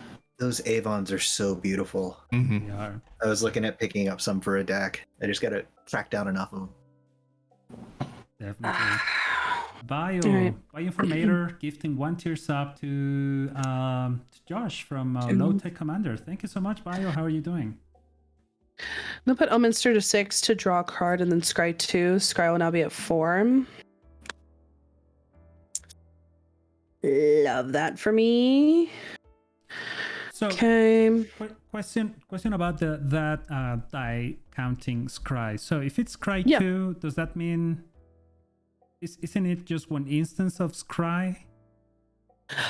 Those Avons are so beautiful. Mm-hmm. They are. I was looking at picking up some for a deck. I just got to track down enough of them. Definitely. Bioinformator gifting 1 tier sub to Josh from Low Tech Commander. Thank you so much, Bio. How are you doing? I'm gonna put Elminster to 6 to draw a card and then scry 2. Scry will now be at 4. Love that for me. So, okay. Question about that die counting scry. So if it's scry 2, does that mean isn't it just one instance of scry?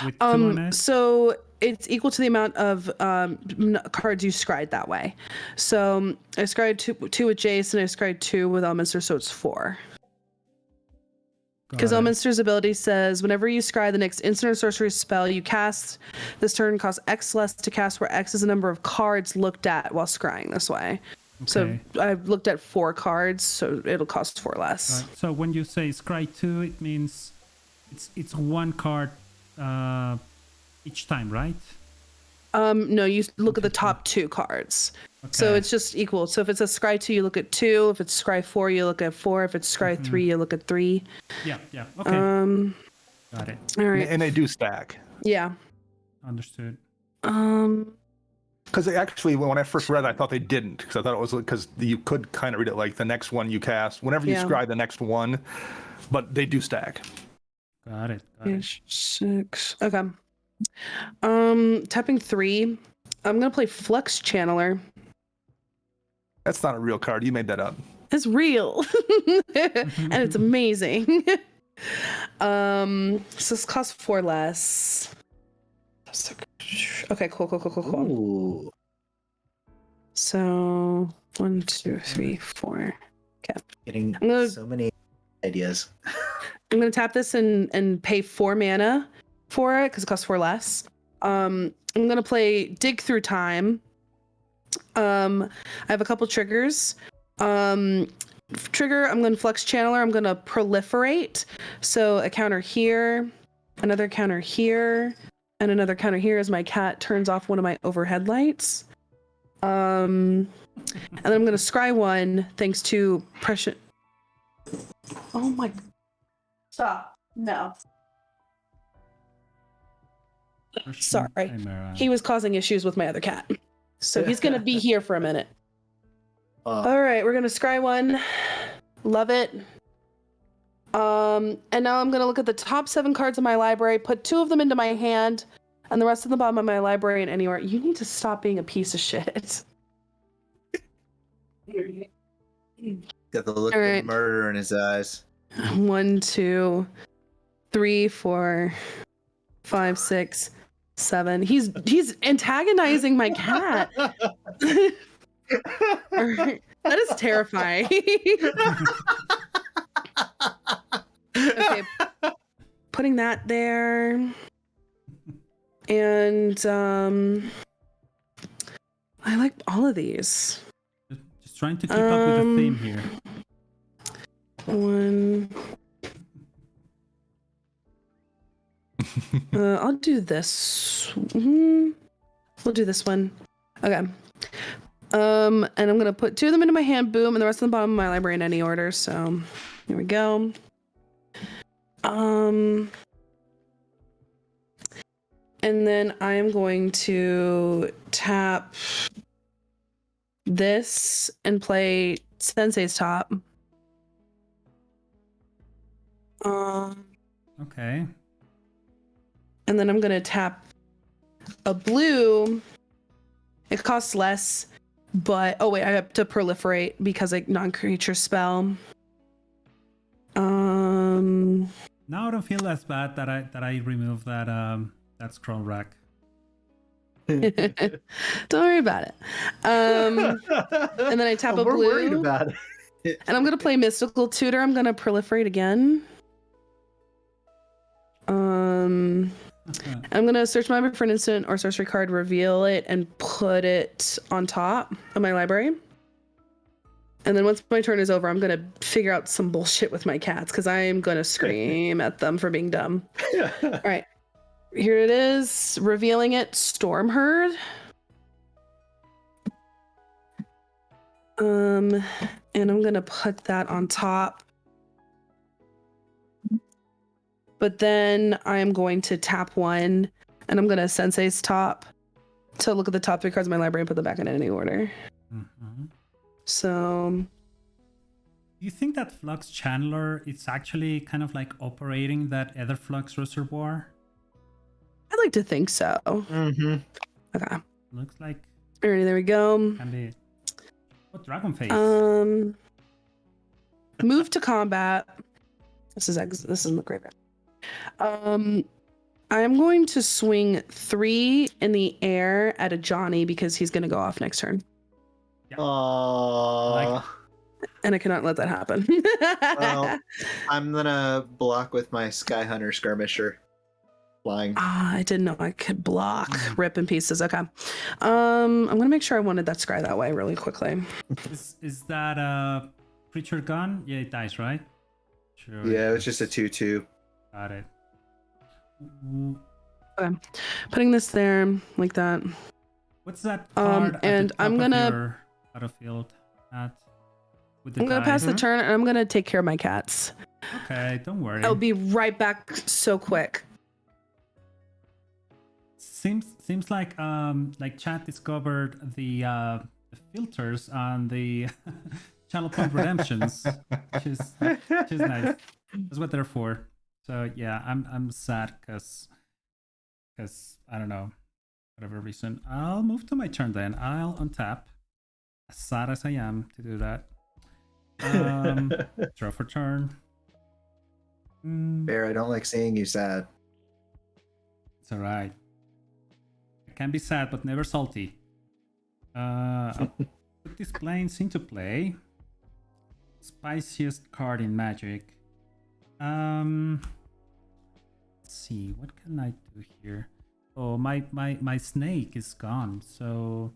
With 2 on it? So it's equal to the amount of cards you scried that way. So I scried 2 with Jace and I scried 2 with Elminster, so it's 4. Because Got it. Elminster's ability says, whenever you scry the next instant or sorcery spell you cast this turn costs X less to cast, where X is the number of cards looked at while scrying this way. So Okay. I've looked at 4 cards, so it'll cost 4 less. Right. So when you say scry 2, it means it's 1 card each time, right? No, you look at the top 2 cards. So Okay. it's just equal. So if it's a scry 2, you look at 2. If it's scry 4, you look at 4. If it's scry 3, you look at 3. Yeah. Okay. Got it. All right. And they do stack. Yeah. Understood. Because actually, when I first read it, I thought they didn't. Because I thought it was because you could kind of read it like the next one you cast, whenever you Yeah. scry the next one, but they do stack. Got it. 6. Okay. Tapping 3. I'm gonna play Flux Channeler. That's not a real card. You made that up. It's real. And it's amazing. So this costs 4 less. Okay, cool. Ooh. So 1, 2, 3, 4. Okay. Getting gonna- so many ideas. I'm gonna tap this and pay 4 mana for it because it costs 4 less. I'm gonna play Dig Through Time. I have a couple triggers. Trigger, I'm gonna Flux Channeler. I'm gonna Proliferate. So a counter here, another counter here, and another counter here as my cat turns off one of my overhead lights. And then I'm gonna scry 1 thanks to pressure. Oh my! Stop! No. Sorry. Chimera. He was causing issues with my other cat. So he's going to be here for a minute. All right, we're going to scry 1. Love it. And now I'm going to look at the top 7 cards in my library, put 2 of them into my hand, and the rest of the bottom of my library and anywhere. You need to stop being a piece of shit. Got the look All of right. murder in his eyes. 1, 2, 3, 4, 5, 6, 7. He's antagonizing my cat. That is terrifying. Okay, putting that there, and I like all of these. Just trying to keep up with the theme here. 1. I'll do this. We'll do this one. Okay. And I'm gonna put 2 of them into my hand, boom, and the rest of the bottom of my library in any order. So here we go. And then I am going to tap this and play Sensei's Top. Okay. And then I'm gonna tap a blue. It costs less, but oh wait, I have to proliferate because like non-creature spell. Now I don't feel as bad that I removed that scroll rack. Don't worry about it. And then I tap a We're blue. worried about it. And I'm gonna play Mystical Tutor. I'm gonna proliferate again. I'm gonna search my library for an instant or sorcery card, reveal it, and put it on top of my library. And then once my turn is over, I'm gonna figure out some bullshit with my cats because I am gonna scream at them for being dumb. All right, here it is, revealing it. Stormherd. And I'm gonna put that on top. But then I'm going to tap 1, and I'm gonna Sensei's Top to look at the top 3 cards of my library and put them back in any order. Mm-hmm. So, Do you think that Flux Channeler is actually kind of like operating that Ether Flux reservoir? I'd like to think so. Mm-hmm. Okay. Looks like Alrighty, there we go. can be. What Dragon Face? Move to combat. This is in the graveyard. I'm going to swing 3 in the air at a Johnny because he's gonna go off next turn. Aww. And I cannot let that happen. Well, I'm gonna block with my Sky Hunter Skirmisher flying. I didn't know I could block. Rip in pieces. Okay. I'm gonna make sure I wanted that scry that way really quickly. Is that a creature gone? Yeah, it dies, right? Sure. Yeah, it's just a 2/2. Got it. Okay. Putting this there like that. What's that card at and the top I'm gonna of your battlefield at? With the I'm gonna die? pass the turn and I'm gonna take care of my cats. Okay, don't worry. I'll be right back so quick. Seems like chat discovered the filters on the channel point redemptions, which is nice. That's what they're for. So yeah, I'm sad because I don't know, whatever reason. I'll move to my turn then. I'll untap. As sad as I am to do that. Draw for turn. Bear, I don't like seeing you sad. It's alright. I can be sad, but never salty. I'll put these planes into play. Spiciest card in Magic. Let's see, what can I do here? Oh, my snake is gone. So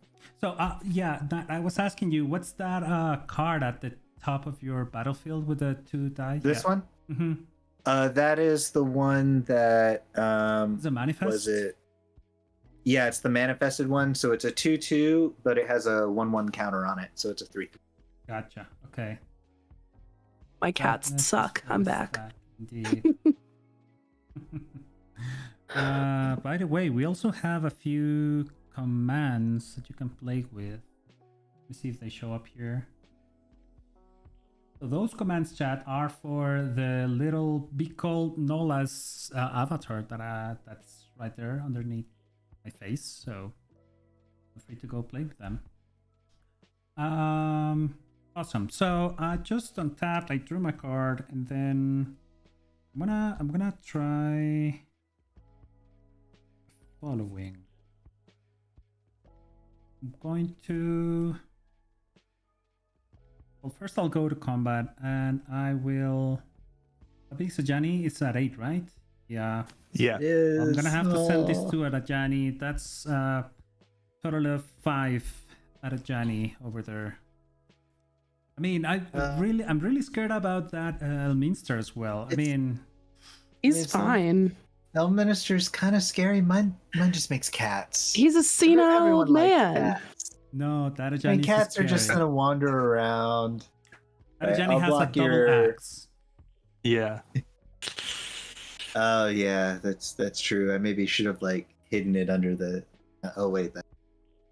yeah, I was asking you, what's that card at the top of your battlefield with the 2 die? This one? Mm-hmm. That is the one that The manifest? was it? Yeah, it's the manifested one. So it's a 2/2, but it has a 1/1 counter on it. So it's a 3. Gotcha. Okay. My cats That's suck. I'm back. sad indeed. By the way, we also have a few commands that you can play with. Let me see if they show up here. So those commands, chat, are for the little Bicol Nola's avatar that's right there underneath my face. So feel free to go play with them. Awesome. So I just untapped. I drew my card, and then I'm gonna try following. I'm going to. Well, first I'll go to combat, and I will. Sajani is at 8, right? Yeah. Yeah. I'm gonna have to send this to Rajani. That's total of 5 at Rajani over there. I mean, I'm really scared about that Elminster as well. I mean, He's fine. Elminster's kind of scary. Mine just makes cats. He's a senile Everyone old likes man. cats. no, that Rajani. And cats are just gonna wander around. Rajani I'll has a block double your- axe. Yeah. Oh yeah, that's true. I maybe should have hidden it under the. Oh wait, that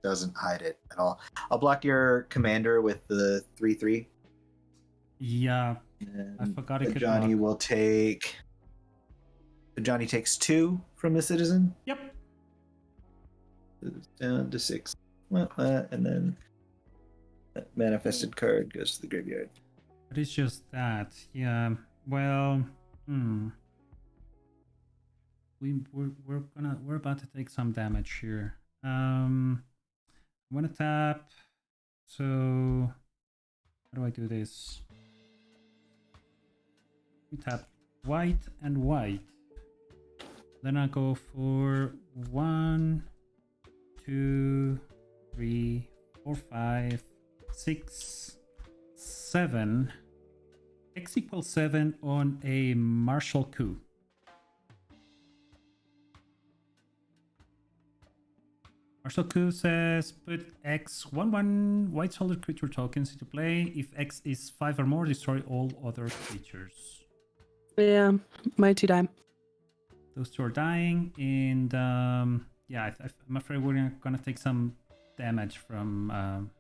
doesn't hide it at all. I'll block your commander with the 3/3. Yeah, And I forgot it could Johnny block. will take. Johnny takes 2 from the citizen. Yep. It's down to 6. And then that manifested card goes to the graveyard. But it's just that. Yeah. Well. We're about to take some damage here. I'm gonna tap. So how do I do this? We tap white and white. Then I go for 1, 2, 3, 4, 5, 6, 7. X equals 7 on a martial coup. Martial coup says put X 1/1 white solid creature tokens into play. If X is 5 or more, destroy all other creatures. Yeah, my 2 die. Those 2 are dying, and yeah, I'm afraid we're gonna take some damage from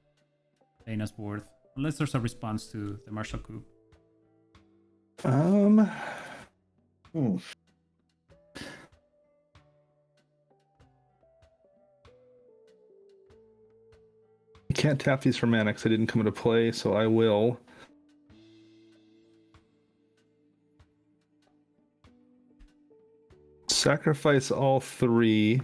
Dana's board, unless there's a response to the martial coup. You can't tap these for mana because they didn't come into play, so I will. Sacrifice all 3.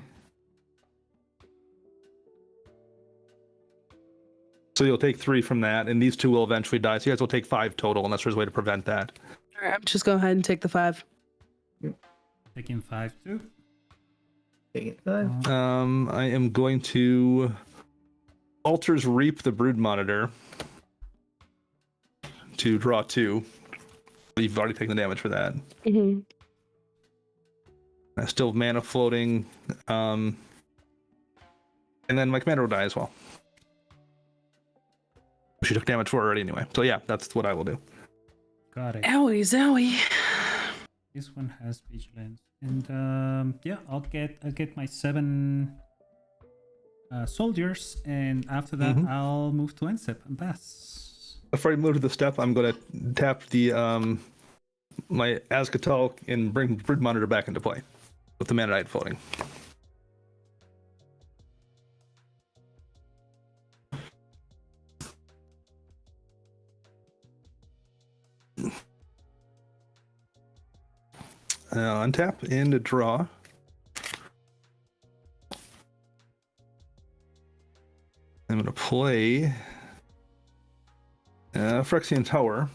So you'll take 3 from that, and these 2 will eventually die. So you guys will take 5 total, unless there's a way to prevent that. All right, just go ahead and take the 5. Taking 5 too. Taking 5. I am going to Altar's Reap the Brood Monitor to draw 2. You've already taken the damage for that. Mm-hmm. I still have mana floating. And then my commander will die as well. She took damage for it already anyway. So yeah, that's what I will do. Got it. Owie zowie. This one has vigilance, and yeah, I'll get my 7 soldiers, and after that I'll move to end step and pass. Before I move to the step, I'm going to tap the my Azkatal and bring Brood Monitor back into play with the Mana Knight floating. Untap and draw. I'm going to play Phyrexian Tower.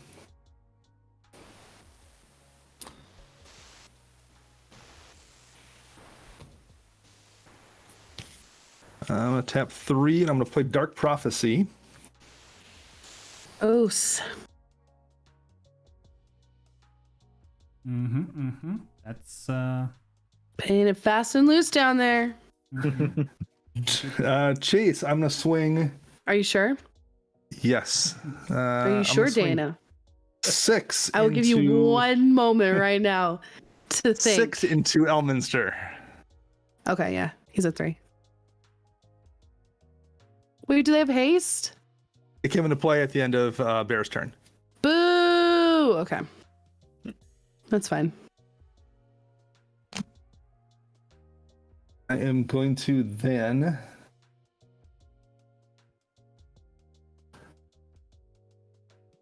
I'm going to tap 3, and I'm going to play Dark Prophecy. Oos. That's Paying it fast and loose down there. Chase, I'm going to swing. Are you sure? Yes. Are you sure, Dana? 6. I will give you 1 moment right now to think. 6 into Elminster. Okay, yeah. He's a 3. Wait, do they have haste? It came into play at the end of Bear's turn. Boo! Okay. That's fine. I am going to then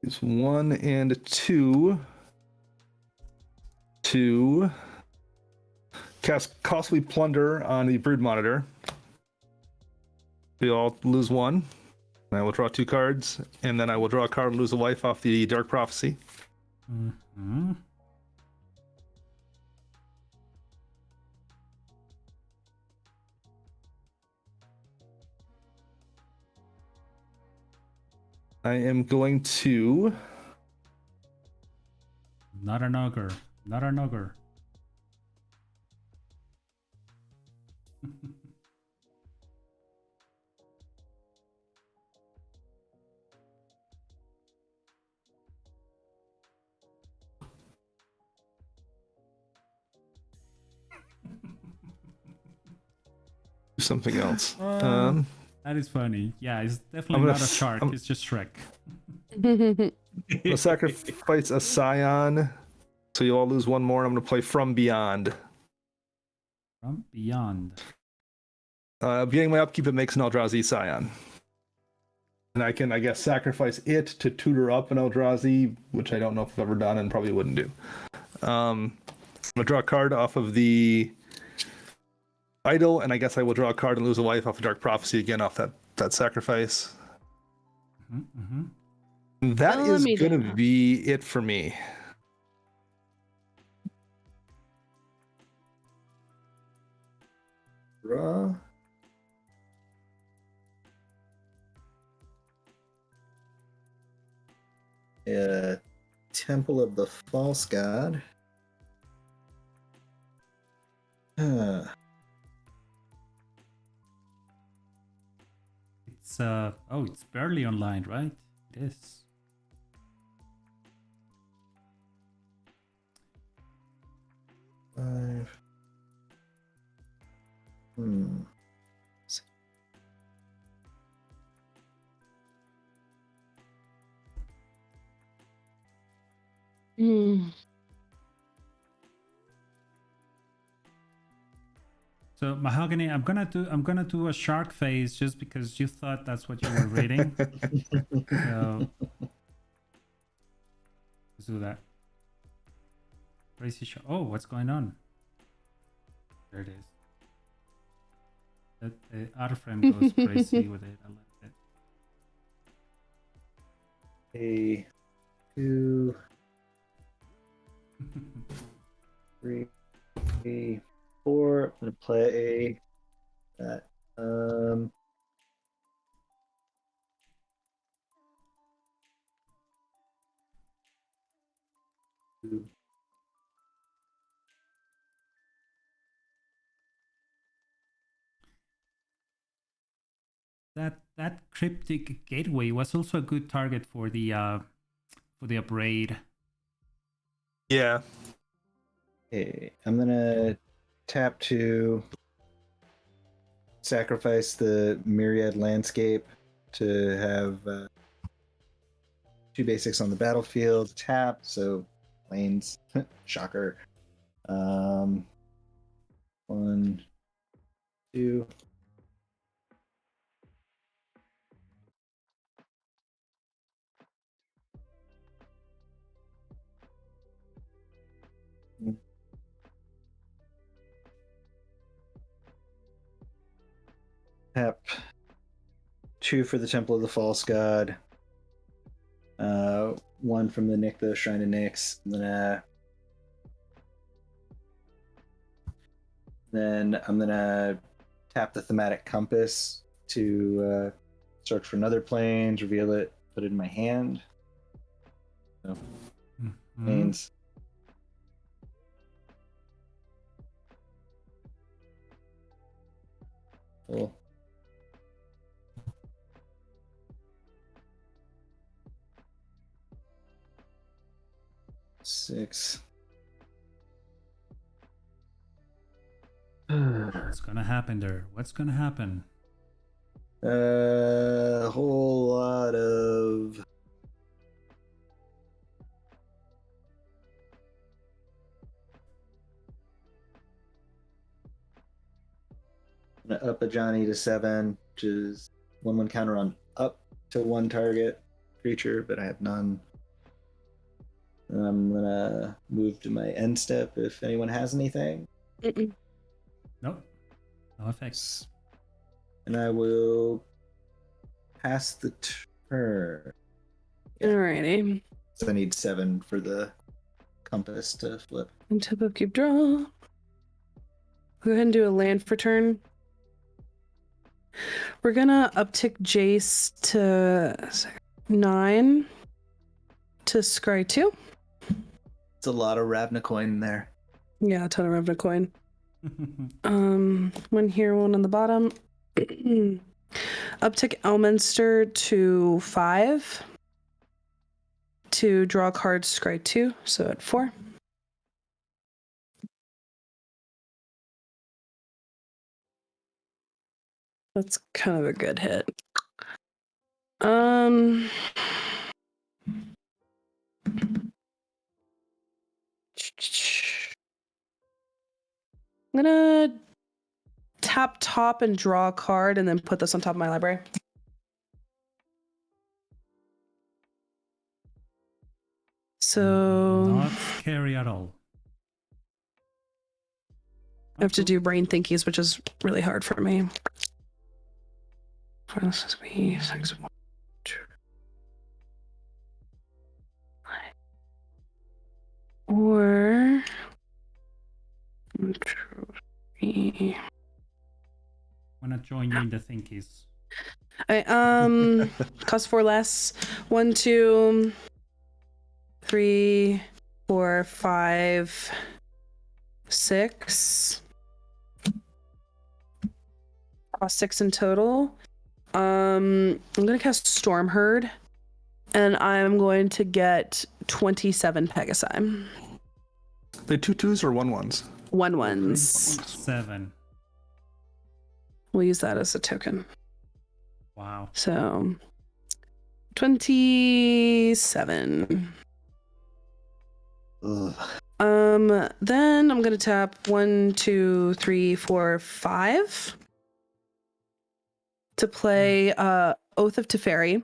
use 1 and 2 to cast Costly Plunder on the Brood Monitor. We all lose 1. I will draw 2 cards, and then I will draw a card and lose a life off the Dark Prophecy. I am going to... not an ogre. Not an ogre. something else. That is funny. Yeah, it's definitely not a shark. It's just Shrek. I'll sacrifice a Scion, so you all lose 1 more. I'm going to play From Beyond. From Beyond. Beginning my upkeep, it makes an Eldrazi Scion. And I can, I guess, sacrifice it to tutor up an Eldrazi, which I don't know if I've ever done and probably wouldn't do. I'm going to draw a card off of the idol, and I guess I will draw a card and lose a life off of Dark Prophecy again off that sacrifice. That is going to be it for me. Draw. Temple of the False God. It's it's barely online, right? It is. So Mahogany, I'm gonna do a shark face just because you thought that's what you were reading. So let's do that. Crazy shark. Oh, what's going on? There it is. That the other frame goes crazy with it. I like it. A 2, 3, 4. I'm gonna play that. That cryptic gateway was also a good target for the upgrade. Yeah. Okay, I'm gonna tap to sacrifice the Myriad Landscape to have 2 basics on the battlefield. Tap, so lanes. Shocker. 1, 2. Tap 2 for the Temple of the False God. 1 from the Nyx, Shrine of Nyx. Then I'm gonna tap the Thematic Compass to search for another planes, reveal it, put it in my hand. So, planes. Cool. Six. What's gonna happen there? What's gonna happen? A whole lot of up a Johnny to 7, which is 1/1 counter on up to 1 target creature, but I have none. And I'm gonna move to my end step if anyone has anything. Mm-mm. Nope. No effects. And I will pass the turn. Yeah. Alrighty. So I need 7 for the compass to flip. And tip up, keep draw. Go ahead and do a land for turn. We're gonna uptick Jace to 9 to scry 2. It's a lot of Ravnacoin there. Yeah, a ton of Revenant coin. One here, one on the bottom. Uptick Elminster to 5 to draw cards, scry 2, so at 4. That's kind of a good hit. I'm gonna tap top and draw a card and then put this on top of my library. So Not scary at all. I have to do brain thinkies, which is really hard for me. Or Wanna join you in the thinkies. cost 4 less. 1, 2, 3, 4, 5, 6. Cost 6 in total. I'm gonna cast Storm Herd, and I'm going to get 27 Pegasi. They 2/2s or 1/1s? 1/1s. 7. We'll use that as a token. Wow. So 27. Ugh. Then I'm gonna tap 1, 2, 3, 4, 5 to play Oath of Teferi.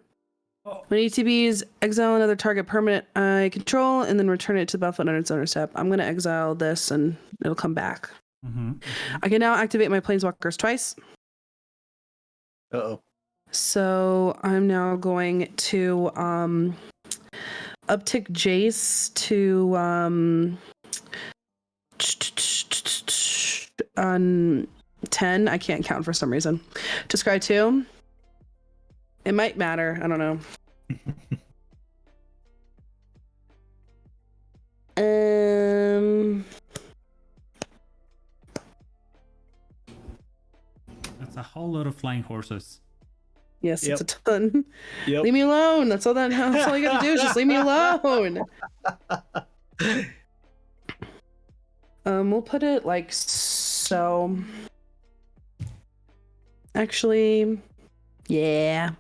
When ETBs exile another target permanent I control and then return it to the battlefield under its owner's step. I'm gonna exile this and it'll come back. I can now activate my planeswalkers twice. Uh-oh. So I'm now going to uptick Jace to on 10. I can't count for some reason. To scry 2. It might matter. I don't know. That's a whole lot of flying horses. Yes, Yep. it's a ton. Yep. Leave me alone. That's all you gotta do is just leave me alone. We'll put it like so. Actually, yeah.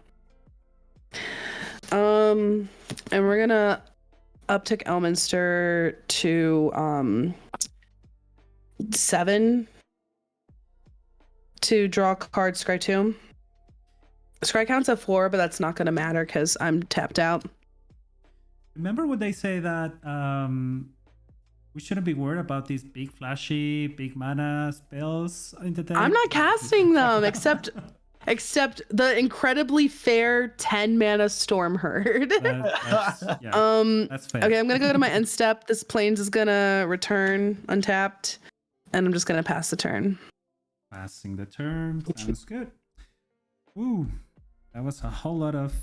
And we're gonna uptick Elminster to 7 to draw a card, scry 2. Scry counts at 4, but that's not gonna matter because I'm tapped out. Remember when they say that we shouldn't be worried about these big flashy, big mana spells in the deck? I'm not casting them except the incredibly fair 10 mana Storm Herd. That's fair. Okay, I'm gonna go to my end step. This Plains is gonna return untapped, and I'm just gonna pass the turn. Passing the turn. Sounds good. Ooh, that was a whole lot of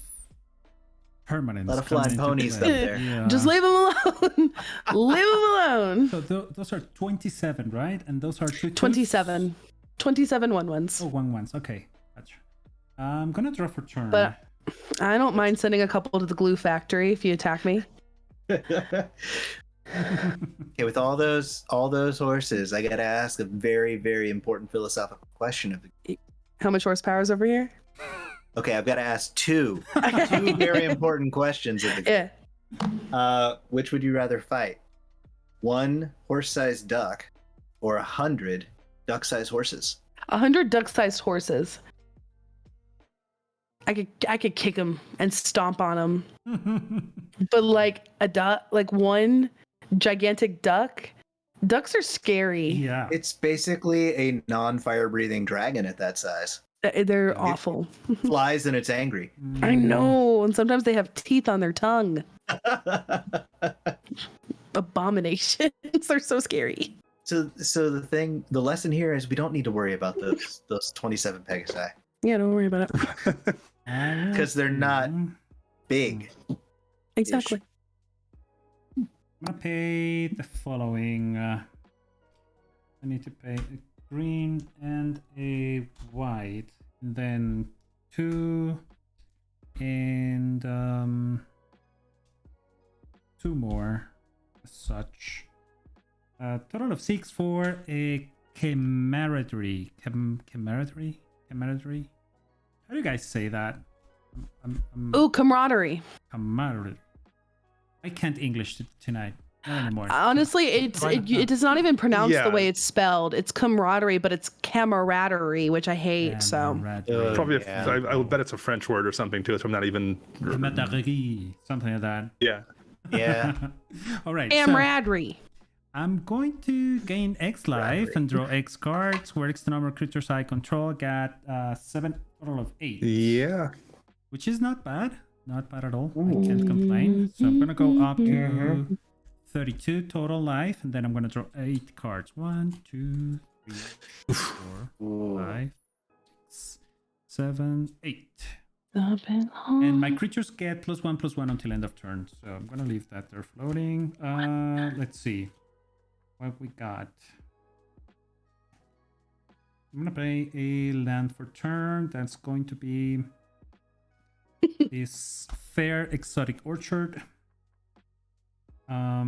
permanents. A lot of flying ponies up there. Yeah. Just leave him alone. Leave him alone. So those are 27, right? And those are 27 1/1s. Oh, 1/1s. Okay, gotcha. I'm gonna draw for turn. But I don't mind sending a couple to the glue factory if you attack me. Okay, with all those horses, I gotta ask a very, very important philosophical question of the. How much horsepower is over here? Okay, I've got to ask two very important questions of the. Yeah. Which would you rather fight? 1 horse-sized duck, or 100 duck-sized horses? 100 duck-sized horses. I could kick them and stomp on them. But like a duck, like one gigantic duck, ducks are scary. Yeah. It's basically a non-fire breathing dragon at that size. They're awful. Flies and it's angry. I know, and sometimes they have teeth on their tongue. Abominations. They're so scary. So the lesson here is we don't need to worry about those 27 Pegasi Yeah, don't worry about it. because they're not big. Exactly. I'm gonna pay the following. I need to pay a green and a white, and then 2 and 2 more as such. Total of 6 for a camaraderie. Camaraderie? How do you guys say that? Ooh, camaraderie. Camaraderie. I can't English tonight. Not anymore. Honestly, it does not even pronounce the way it's spelled. It's camaraderie, but it's camaraderie, which I hate. So Camaraderie. Probably, Yeah. I would bet it's a French word or something too. So I'm not even. Camaraderie, something like that. Yeah. Yeah. All right. So camaraderie. I'm going to gain X life and draw X cards. Where X the number of creatures I control, got 7, total of 8. Yeah. Which is not bad. Not bad at all. I can't complain. So I'm gonna go up to 32 total life, and then I'm gonna draw 8 cards. 1, 2, 3, 4, 5, 6, 7, 8. And my creatures get +1/+1 until end of turn. So I'm gonna leave that there floating. Let's see what we got. I'm gonna play a land for turn. That's going to be this fair exotic orchard. I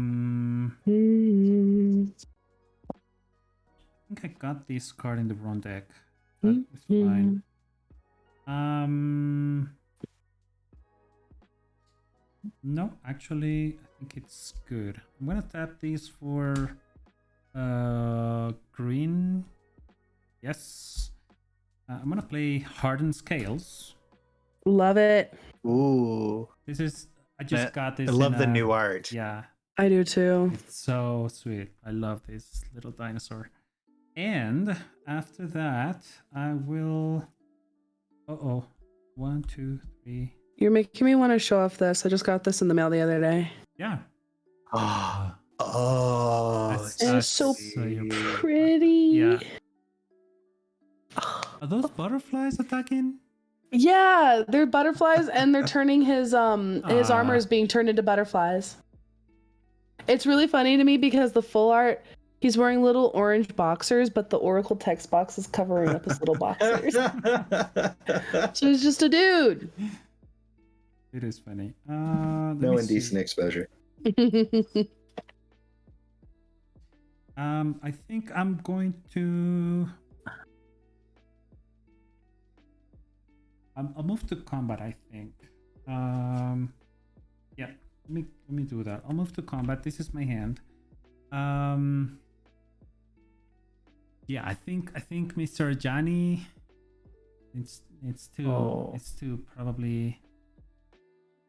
think I got this card in the wrong deck. But it's fine. No, actually, I think it's good. I'm gonna tap these for green. Yes. I'm gonna play Hardened Scales. Love it. Ooh. This is I just got this. I love in the a- new art. Yeah, I do too. it's so sweet. I love this little dinosaur. And after that, I will. 1, 2, 3. You're making me want to show off this. I just got this in the mail the other day. Yeah. Oh, oh, It's so you're- pretty. Yeah. Are those butterflies attacking? Yeah, they're butterflies, and they're turning his armor Ah. is being turned into butterflies. It's really funny to me because the full art, he's wearing little orange boxers, but the Oracle text box is covering up his little boxers. So he's just a dude. It is funny. no indecent exposure. I think I'm going to. I'll move to combat. I think. Yeah. Let me do that. I'll move to combat. This is my hand. Yeah. I think Mr. Johnny. It's too probably.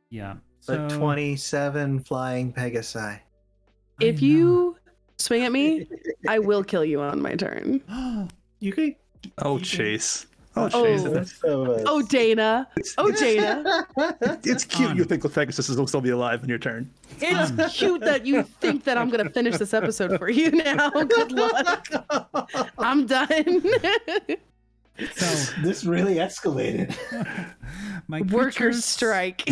Yeah. But 27 flying Pegasi. If you swing at me, I will kill you on my turn. You could. Oh, Chase. Oh, Oh. Chase. Oh, Dana. Oh, Dana. It's cute. You think Pegasus will still be alive in your turn. It's cute that you think that I'm going to finish this episode for you now. Good luck. I'm done. So This really escalated. my Worker creatures- strike.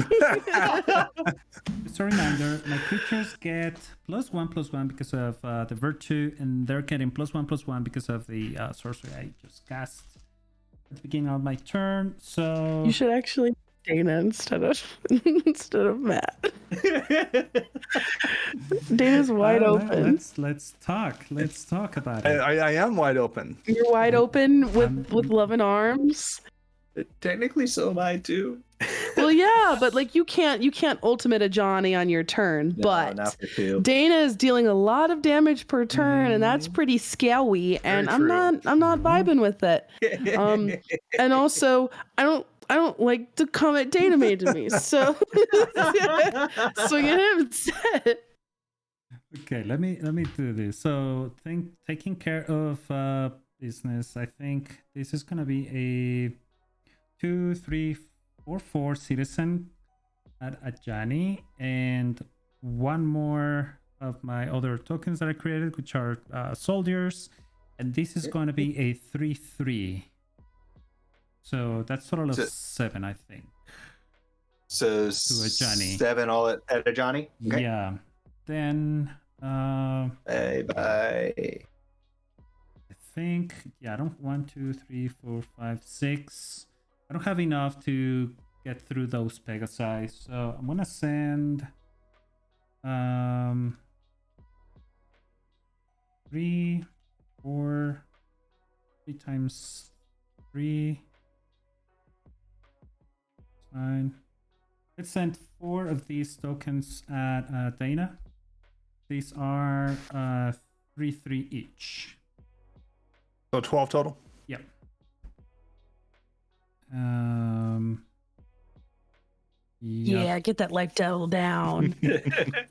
Just a reminder, my creatures get +1/+1 because of the virtue, and they're getting +1/+1 because of the sorcery I just cast at the beginning of my turn. So You should actually Dana instead of Matt. Dana's wide open. Let's talk. Let's talk about it. I am wide open. You're wide open with love and arms. Technically, so am I too. Well, yeah, but like you can't ultimate a Johnny on your turn. But not for two. Dana is dealing a lot of damage per turn, and that's pretty scary. And I'm not vibing with it. And also I don't like the comment Dana made to me, so swing at him instead. Okay, let me do this. So taking care of business. I think this is gonna be a 2, 3, 4 citizen at a Johnny, and one more of my other tokens that I created, which are soldiers, and this is going to be a 3/3. So that's total of 7, I think. So To a Johnny. 7 all at a Johnny. Okay. Yeah. Then Bye bye. I think, yeah, I don't 1, 2, 3, 4, 5, 6. I don't have enough to get through those Pegasi, so I'm gonna send 3, 4, 3 times 3, 9. Let's send 4 of these tokens at Dana. These are 3/3 each. So 12 total. Yep. Yeah, get that life devil down.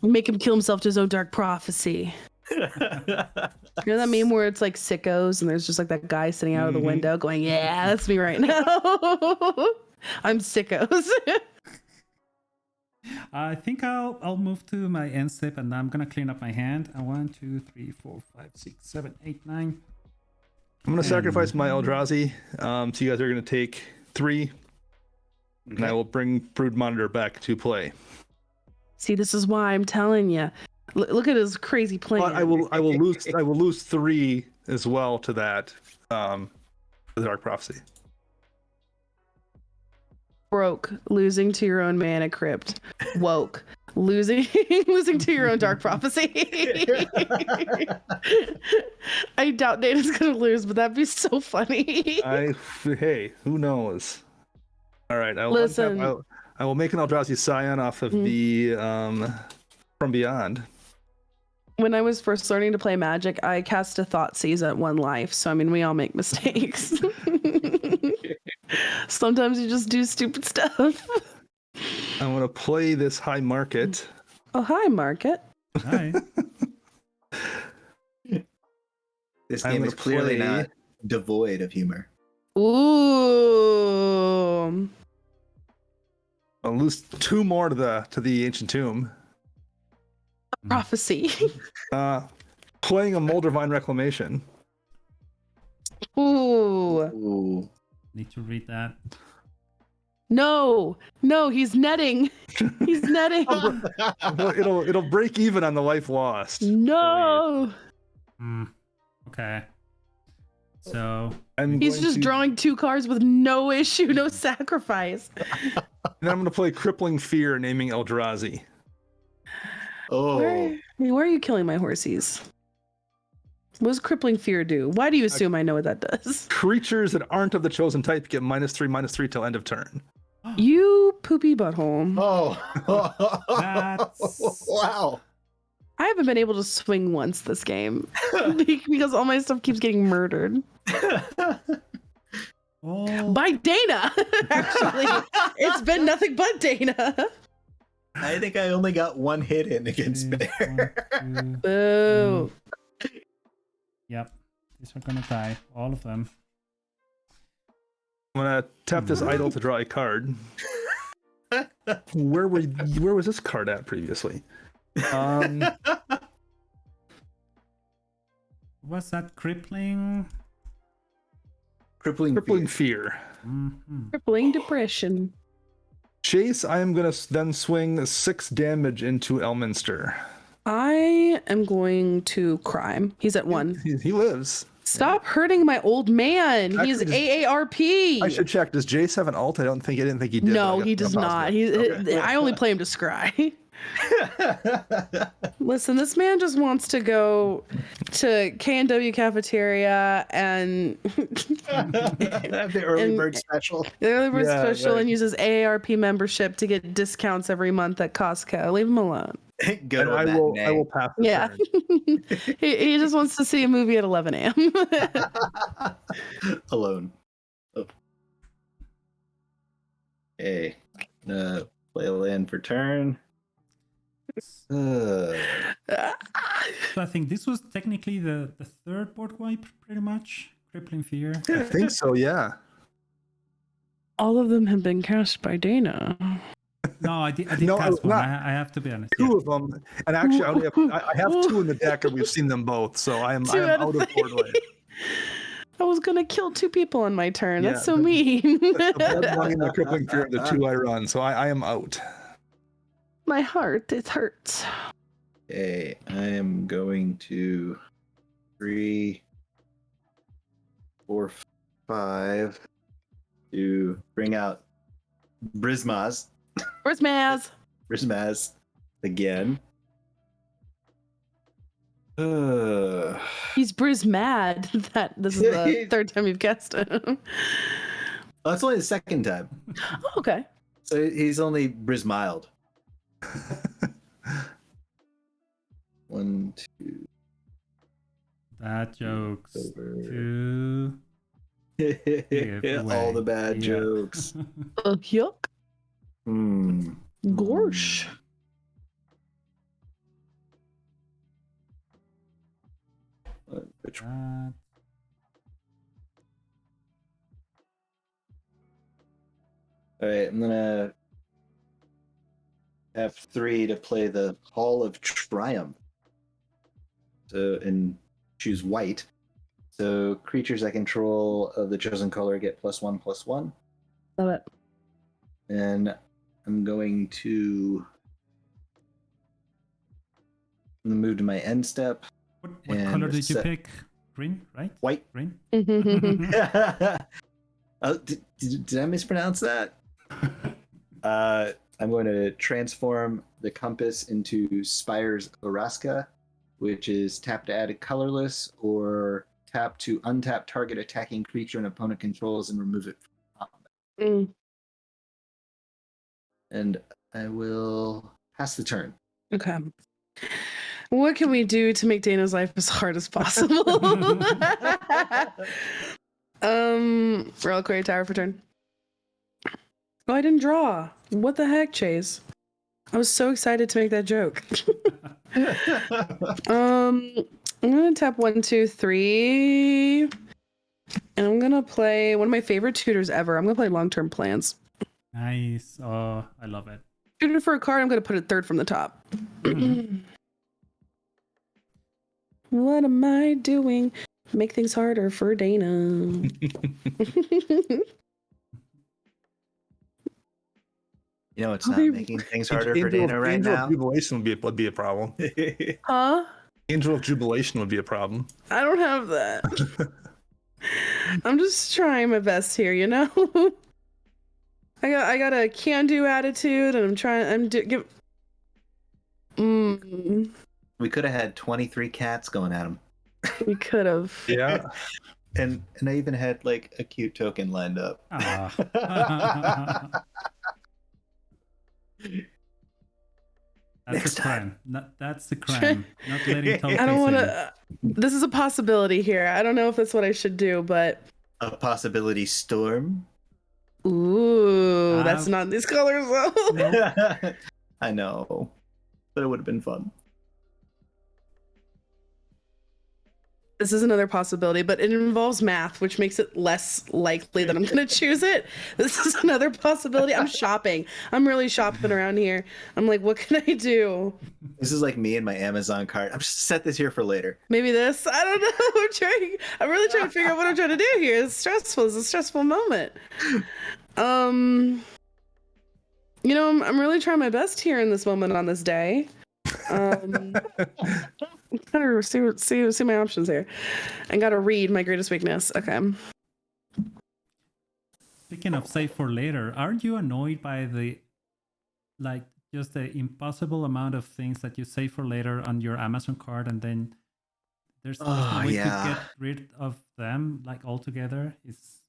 Make him kill himself to his own dark prophecy. You know that meme where it's like sickos and there's just like that guy sitting out of the window going, yeah, that's me right now. I'm sickos. I think I'll move to my end step, and I'm gonna clean up my hand. 1, 2, 3, 4, 5, 6, 7, 8, 9. I'm going to sacrifice my Eldrazi. So you guys are going to take 3. And I will bring Brood Monitor back to play. See, this is why I'm telling you. Look at his crazy plan. But I will lose 3 as well to that the Dark Prophecy. Broke, losing to your own mana crypt. Woke, losing to your own dark prophecy. I doubt Dana's gonna lose, but that'd be so funny. Hey, who knows? All right, I will make an Eldrazi Scion off of the From Beyond. When I was first learning to play Magic, I cast a Thoughtseize at 1 life. So I mean, we all make mistakes. Sometimes you just do stupid stuff. I'm going to play this High Market. Oh, hi, Market. Hi. This I'm game gonna is clearly play- not devoid of humor. Ooh. I'll lose 2 more to the Ancient Tomb. Prophecy. Playing a Moldavine Reclamation. Ooh. Ooh. Need to read that. No, he's netting. He's netting. Well, it'll break even on the life lost. No. Okay. So He's just drawing 2 cards with no issue, no sacrifice. And then I'm going to play Crippling Fear, naming Eldrazi. Oh. Where are you killing my horsies? What does Crippling Fear do? Why do you assume I know what that does? Creatures that aren't of the chosen type get -3/-3 till end of turn. You poopy butthole. Oh. That's... Wow. I haven't been able to swing once this game because all my stuff keeps getting murdered. Oh. By Dana, actually. It's been nothing but Dana. I think I only got 1 hit in against Bear. Boo. Yep. These are gonna die. All of them. I'm going to tap this idol to draw a card. Where was this card at previously? Was that crippling? Crippling Fear. Mm-hmm. Crippling depression. Chase, I am going to then swing 6 damage into Elminster. I am going to crime. He's at 1. He lives. Stop hurting my old man. Actually, He's does- AARP. I should check. Does Jace have an alt? I didn't think he did. No, but I he got does no not. positive. I only play him to scry. Listen, this man just wants to go to K&W cafeteria and The early bird special. the early bird Yeah, special right. and uses AARP membership to get discounts every month at Costco. Leave him alone. Good And old I will matinee. pass the Yeah. turn. he just wants to see a movie at 11 a.m. Alone. Oh. Okay. Play a land for turn. So I think this was technically the third board wipe, pretty much. Crippling Fear. I think so, yeah. All of them have been cast by Dana. No, I did No, cast one. not- I have to be honest. Two of them, and actually, I have 2 in the deck, and we've seen them both, so I am Two out out of of board wipe. I was gonna kill 2 people on my turn. That's Yeah, so mean. The blood money and the crippling fear are the 2 I run, so I am out. My heart, it hurts. Okay, I am going to 3, 4, 5 to bring out Brismaz. Where's Maz? Brismaz again. He's Briz mad that this is the 3rd time you've cast him. Oh, that's only the 2nd time. Oh, okay. So he's only Brismild. 1, 2. Bad jokes. Over. 2. All the bad Yeah. jokes. Yuck. Hmm. Gorsh. Which That. All right, I'm gonna have 3 to play the Hall of Triumph. So and choose white. So creatures I control of the chosen color get +1/+1. Love it. And I'm going to move to my end step. What And color did you set- pick? Green, right? White. Green? Oh, did I mispronounce that? I'm going to transform the compass into Spire's Oraska, which is tap to add a colorless or tap to untap target attacking creature an opponent controls and remove it from combat. And I will pass the turn. Okay. What can we do to make Dana's life as hard as possible? Reliquary Tower for turn. Oh, I didn't draw. What the heck, Chase? I was so excited to make that joke. I'm gonna tap 1, 2, 3. And I'm gonna play one of my favorite tutors ever. I'm gonna play Long-Term Plans. Nice. Oh, I love it. Tutor for a card, I'm gonna put it 3rd from the top. What am I doing? Make things harder for Dana. You know, it's I'll not be- making things harder for Dana right Angel now. of Jubilation would be a problem. Huh? Angel of Jubilation would be a problem. I don't have that. I'm just trying my best here, you know? I got a can-do attitude, and I'm trying. We could have had 23 cats going at him. We could have. Yeah. And I even had like a cute token lined up. Ah. That's Next the crime. That's the crime. Not letting tokens I don't want in. to. This is a possibility here. I don't know if that's what I should do, but. A possibility storm. Ooh, that's not these colors though. I know, but it would have been fun. This is another possibility, but it involves math, which makes it less likely that I'm going to choose it. This is another possibility. I'm shopping. I'm really shopping around here. I'm like, what can I do? This is like me and my Amazon cart. I'm just set this here for later. Maybe this. I don't know. I'm really trying to figure out what I'm trying to do here. It's stressful. It's a stressful moment. You know, I'm really trying my best here in this moment on this day. Gotta see my options here. I gotta read my greatest weakness. Okay. Speaking of save for later, aren't you annoyed by just the impossible amount of things that you save for later on your Amazon card, and then there's no way to get rid of them like altogether? It's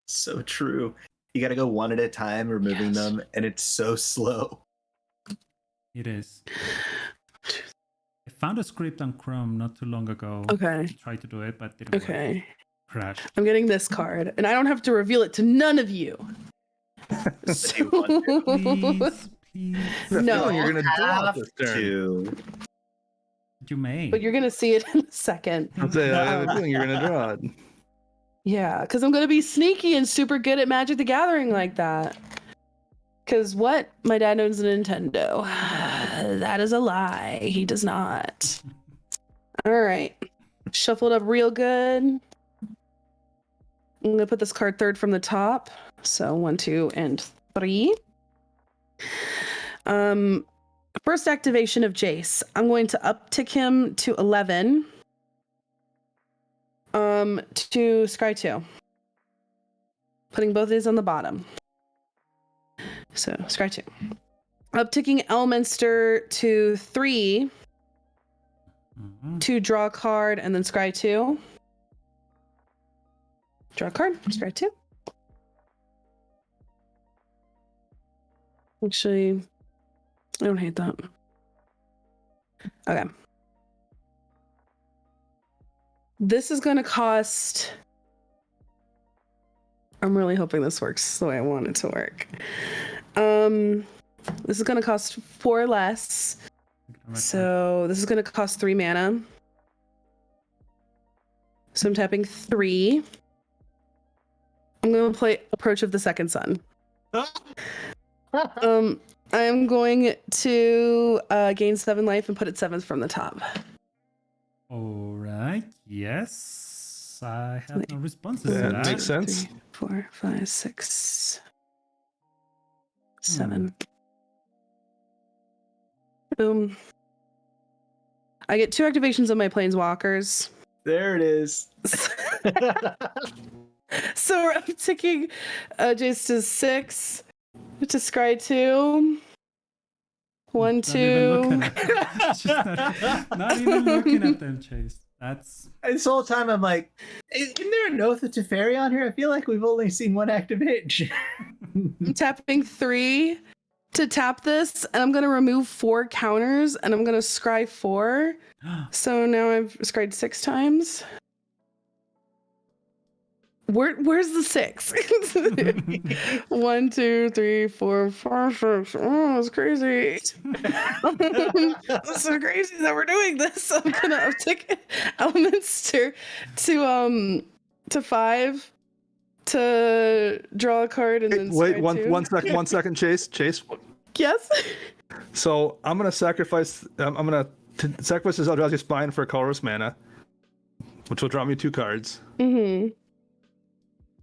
so true. You got to go one at a time removing them, and it's so slow. It is. I found a script on Chrome not too long ago. Okay. To try to do it, but didn't work. Crash. I'm getting this card, and I don't have to reveal it to none of you. Please, please. No, you're gonna draw Have this turn. You may. but you're gonna see it in a second. I have a feeling you're gonna draw it. Yeah, because I'm gonna be sneaky and super good at Magic the Gathering like that. Because what? My dad owns a Nintendo. That is a lie. He does not. All right. Shuffled up real good. I'm going to put this card third from the top. So 1, 2, and 3. First activation of Jace. I'm going to uptick him to 11. To Scry 2. Putting both of these on the bottom. So, Scry 2. Upticking Elminster to 3 to draw a card, and then Scry 2. Draw a card, Scry 2. Actually, I don't hate that. Okay. This is going to cost... I'm really hoping this works the way I want it to work. This is going to cost 4 less. So this is going to cost 3 mana. So I'm tapping 3. I'm going to play Approach of the Second Sun. I am going to gain 7 life and put it 7th from the top. All right. Yes. I have no responses to That that. makes sense. 3, 4, 5, 6, 7. Boom. I get 2 activations of my planeswalkers. There it is. So I'm ticking Jace to 6, to Scry 2. 1, 2. Not even looking at them, Chase. That's This whole time I'm like, isn't there an Oath of Teferi on here? I feel like we've only seen one activation. I'm tapping 3 to tap this, and I'm going to remove 4 counters, and I'm going to scry 4. So now I've scried 6 times. Where's the 6? 1, 2, 3, 4, 5, 6. Oh, it's crazy. It's so crazy that we're doing this. I'm gonna uptick elements to 5 to draw a card and then Wait, scry 2. 1 second, Chase. Yes. So I'm gonna sacrifice. I'm gonna to sacrifice this Eldrazi Spine for a colorless mana, which will draw me 2 cards. Mm-hmm.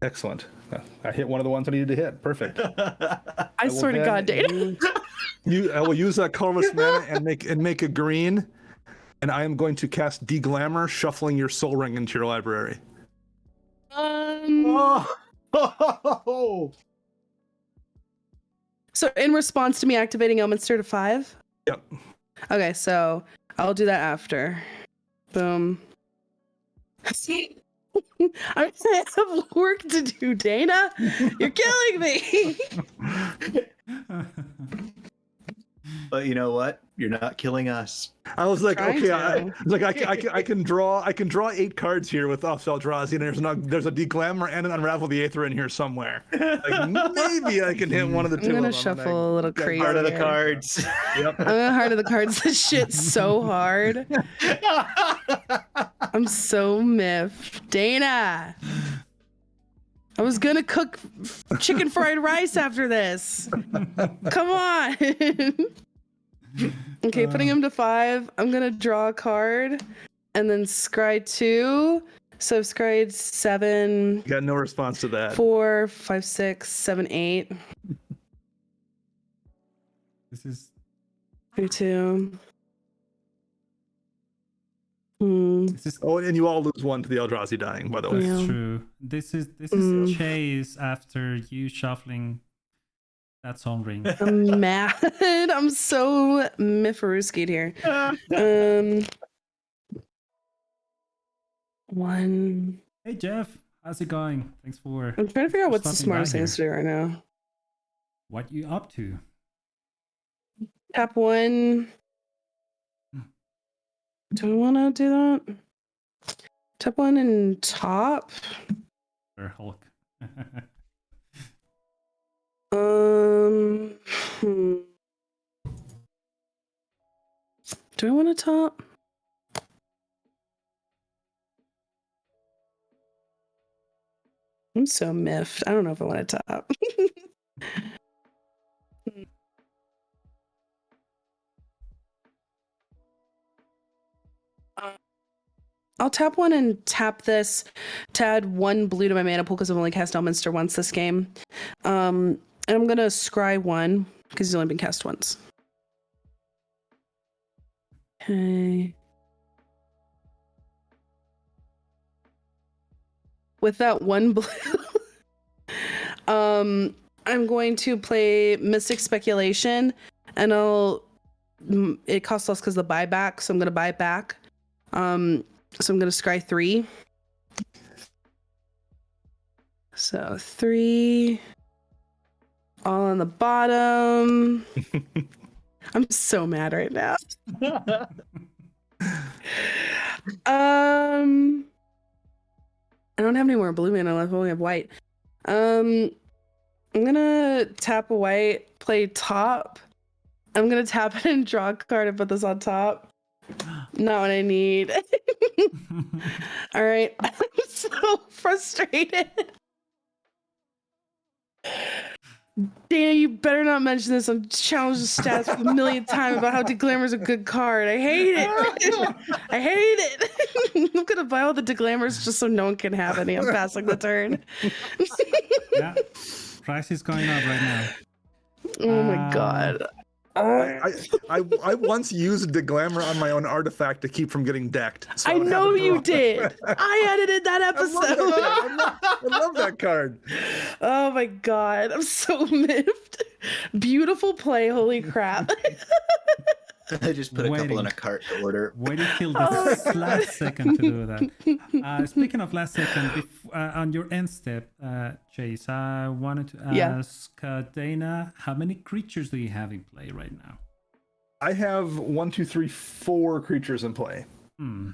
Excellent. I hit one of the ones I needed to hit. Perfect. I swear to God, Dana. I will use that colorless mana and make a green, and I am going to cast Deglamour, shuffling your Soul Ring into your library. Oh. So in response to me activating Elminster to 5? Yep. Okay, so I'll do that after. Boom. I have work to do, Dana. You're killing me. But you know what? You're not killing us. I was like, Trying okay, to. I can draw 8 cards here with Eldrazi, and there's a Deglamour and an Unravel the Aether in here somewhere. Like maybe I can hit one of the 2 I'm of gonna them. shuffle a little crazy. Part of the here. cards. Yep. I'm gonna heart of the cards this shit so hard. I'm so miffed. Dana! I was gonna cook chicken fried rice after this. Come on. Okay, putting him to 5. I'm gonna draw a card and then scry 2. So I've scried 7. Got no response to that. 4, 5, 6, 7, 8. This is 2. this is Oh, and you all lose 1 to the Eldrazi dying, by the way. Yeah. true. This is Chase after you shuffling that Soul Ring. I'm mad. I'm so Mifaruskied here. 1. Hey Jeff, how's it going? Thanks for I'm trying to figure out what's the stopping by smartest thing to do right now. what you up to. Tap 1. Do I want to do that? Tap 1 and top. Or Hulk. Do I want to top? I'm so miffed. I don't know if I want to top. I'll tap 1 and tap this to add 1 blue to my mana pool because I've only cast Elminster once this game. And I'm going to scry 1 because he's only been cast once. Okay. With that 1 blue, I'm going to play Mystic Speculation, and it costs less because of the buyback, so I'm going to buy it back. So I'm going to scry 3. So 3. All on the bottom. I'm so mad right now. I don't have any more blue mana left. I only have white. I'm gonna tap a white, play top. I'm gonna tap it and draw a card and put this on top. Not what I need. All right. I'm so frustrated. Dana, you better not mention this on Challenge the Stats for the millionth time about how Deglamour's a good card. I hate it. I hate it. I'm gonna buy all the Deglamours just so no one can have any. I'm passing the turn. Yeah, price is going up right now. Oh my god. I once used Deglamour on my own artifact to keep from getting decked. So I would have know to you draw. did. I edited that episode. I love that card. Oh my god. I'm so miffed. Beautiful play. Holy crap. I just put a Waiting. couple in a cart to order. Waited till Oh my the last second to do that. Speaking of last second, on your end step, Chase, I wanted to ask Dana, how many creatures do you have in play right now? I have 1, 2, 3, 4 creatures in play. Hmm.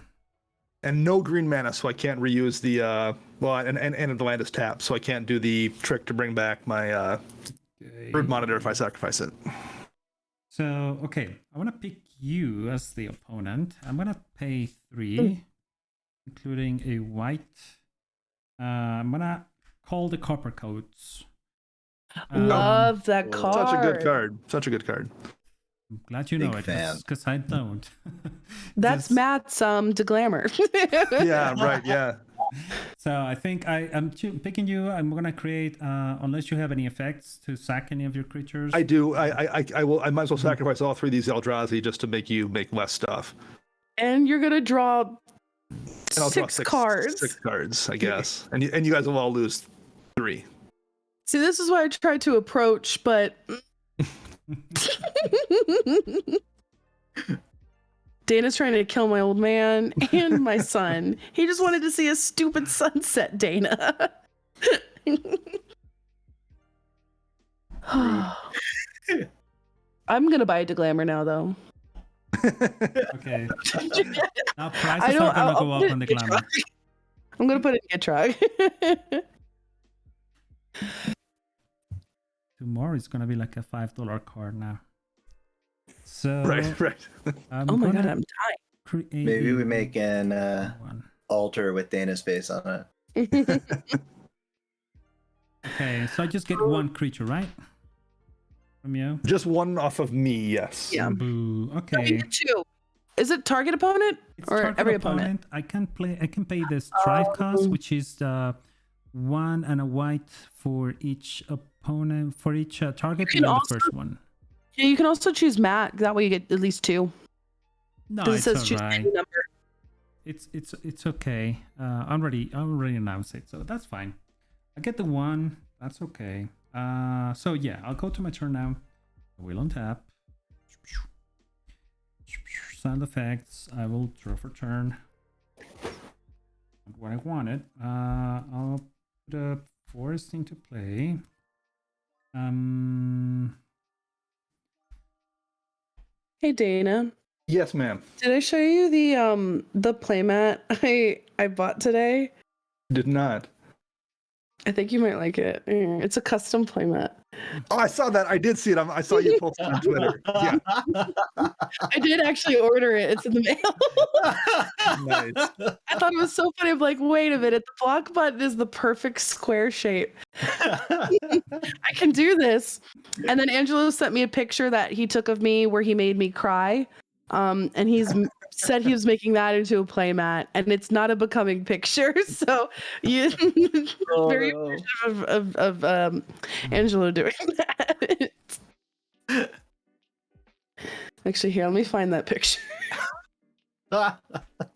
And no green mana, so I can't reuse the and the land is tapped, so I can't do the trick to bring back my Brood Monitor if I sacrifice it. So, okay, I want to pick you as the opponent. I'm going to pay 3, including a white. I'm going to call the Copper Coats. Love that card. Such a good card. Such a good card. I'm glad you know Big it, fan. because I don't. That's Just- Matt's deglamor. Yeah, right. Yeah. So I think I'm picking you. I'm gonna create, unless you have any effects to sack any of your creatures. I do. I will. I might as well sacrifice all 3 of these Eldrazi just to make you make less stuff. And you're gonna draw And I'll draw 6 cards. 6 cards, I guess. And you guys will all lose 3. See, this is why I tried to approach, but Dana's trying to kill my old man and my son. He just wanted to see a stupid sunset, Dana. I'm gonna buy a Deglamor now, though. Okay. Now prices are gonna go up on the glamour. I'm gonna put it in Gitrog. Tomorrow it's gonna be like a $5 card now. So Right. I'm Oh my god, gonna I'm create Maybe we make an one. altar with Dana's face on it. dying. Okay, so I just get one creature, right? From you. Just one off of me, yes. Yeah. Boo. No, you Okay. get 2. Is it target opponent It's or target every opponent? I can pay the strive cost, which is 1 and a white for each opponent, for each target You can beyond also- the first one. Yeah, you can also choose Matt. That way you get at least 2. No, Because it it's says choose alright. any number. It's okay. I already announced it, so that's fine. I get the 1. That's okay. So yeah, I'll go to my turn now. I will untap. Sound effects. I will draw for turn. Not what I wanted. I'll put a forest into play. Hey Dana, Yes, ma'am. did I show you the playmat I bought today? Did not. I think you might like it. It's a custom playmat. Oh, I saw that. I did see it. I saw you post it on Twitter. Yeah. I did actually order it. It's in the mail. Nice. I thought it was so funny. I'm like, wait a minute, the block button is the perfect square shape. I can do this. And then Angelo sent me a picture that he took of me where he made me cry. And he's said he was making that into a playmat, and it's not a becoming picture. So you very appreciative of Angelo doing that. Actually, here, let me find that picture.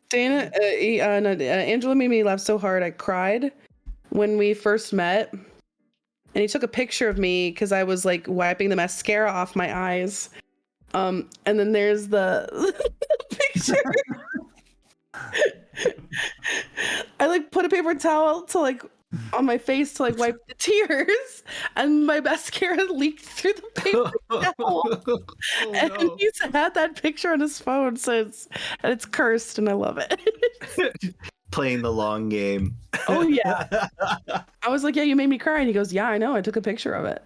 Dana, Angelo made me laugh so hard I cried when we first met. And he took a picture of me because I was like wiping the mascara off my eyes. And then there's the picture. I like put a paper towel to like on my face to like wipe the tears, and my mascara leaked through the paper towel. And he's had that picture on his phone since, and it's cursed, and I love it. Playing the long game. Oh yeah. I was like, yeah, you made me cry, and he goes, yeah, I know, I took a picture of it.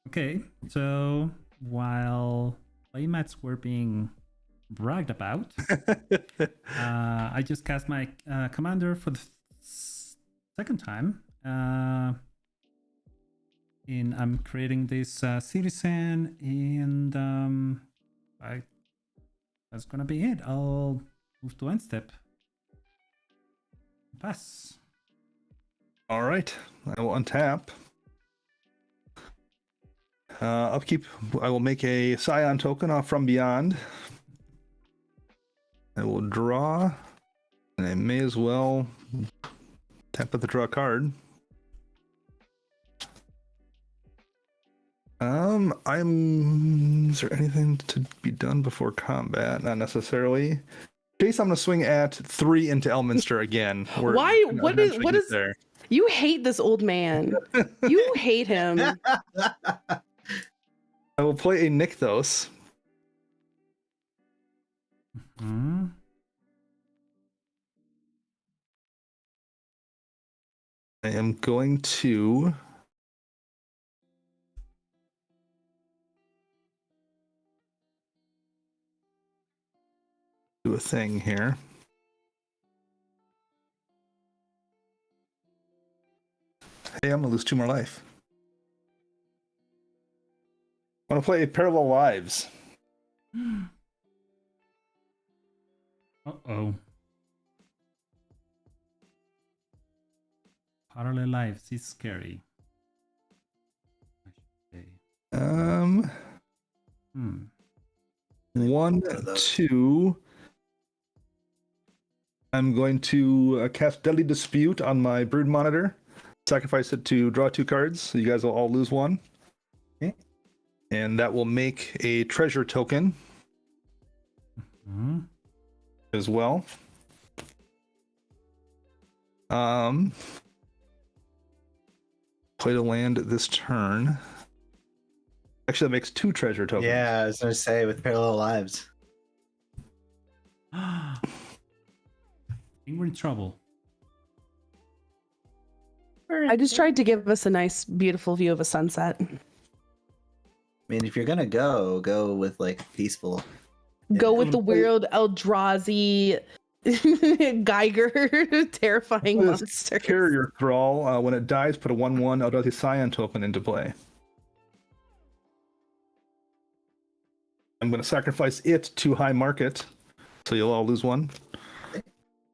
Okay, so while playmats were being bragged about, I just cast my commander for the second time. And I'm creating this citizen, and that's gonna be it. I'll move to end step. Pass. All right. I will untap. Upkeep. I will make a Scion token off from Beyond. I will draw. And I may as well tap at the draw card. Is there anything to be done before combat? Not necessarily. Chase, I'm gonna swing at 3 into Elminster again. Why? What is there? You hate this old man. You hate him. I will play a Nykthos. Hmm. I am going to do a thing here. Hey, I'm gonna lose 2 more life. I want to play Parallel Lives. Uh-oh. Parallel lives is scary. Um, Hmm. 1, 2. I'm going to cast Deadly Dispute on my Brood Monitor. Sacrifice it to draw 2 cards. So you guys will all lose 1. Okay. And that will make a treasure token as well. Play to land this turn. Actually, that makes 2 treasure tokens. Yeah, I was gonna say with parallel lives. I think we're in trouble. I just tried to give us a nice, beautiful view of a sunset. I mean, if you're gonna go with like peaceful. Go with the weird Eldrazi Geiger terrifying monster. Carrier Thrall. When it dies, put a 1/1 Eldrazi Scion token into play. I'm going to sacrifice it to High Market, so you'll all lose 1.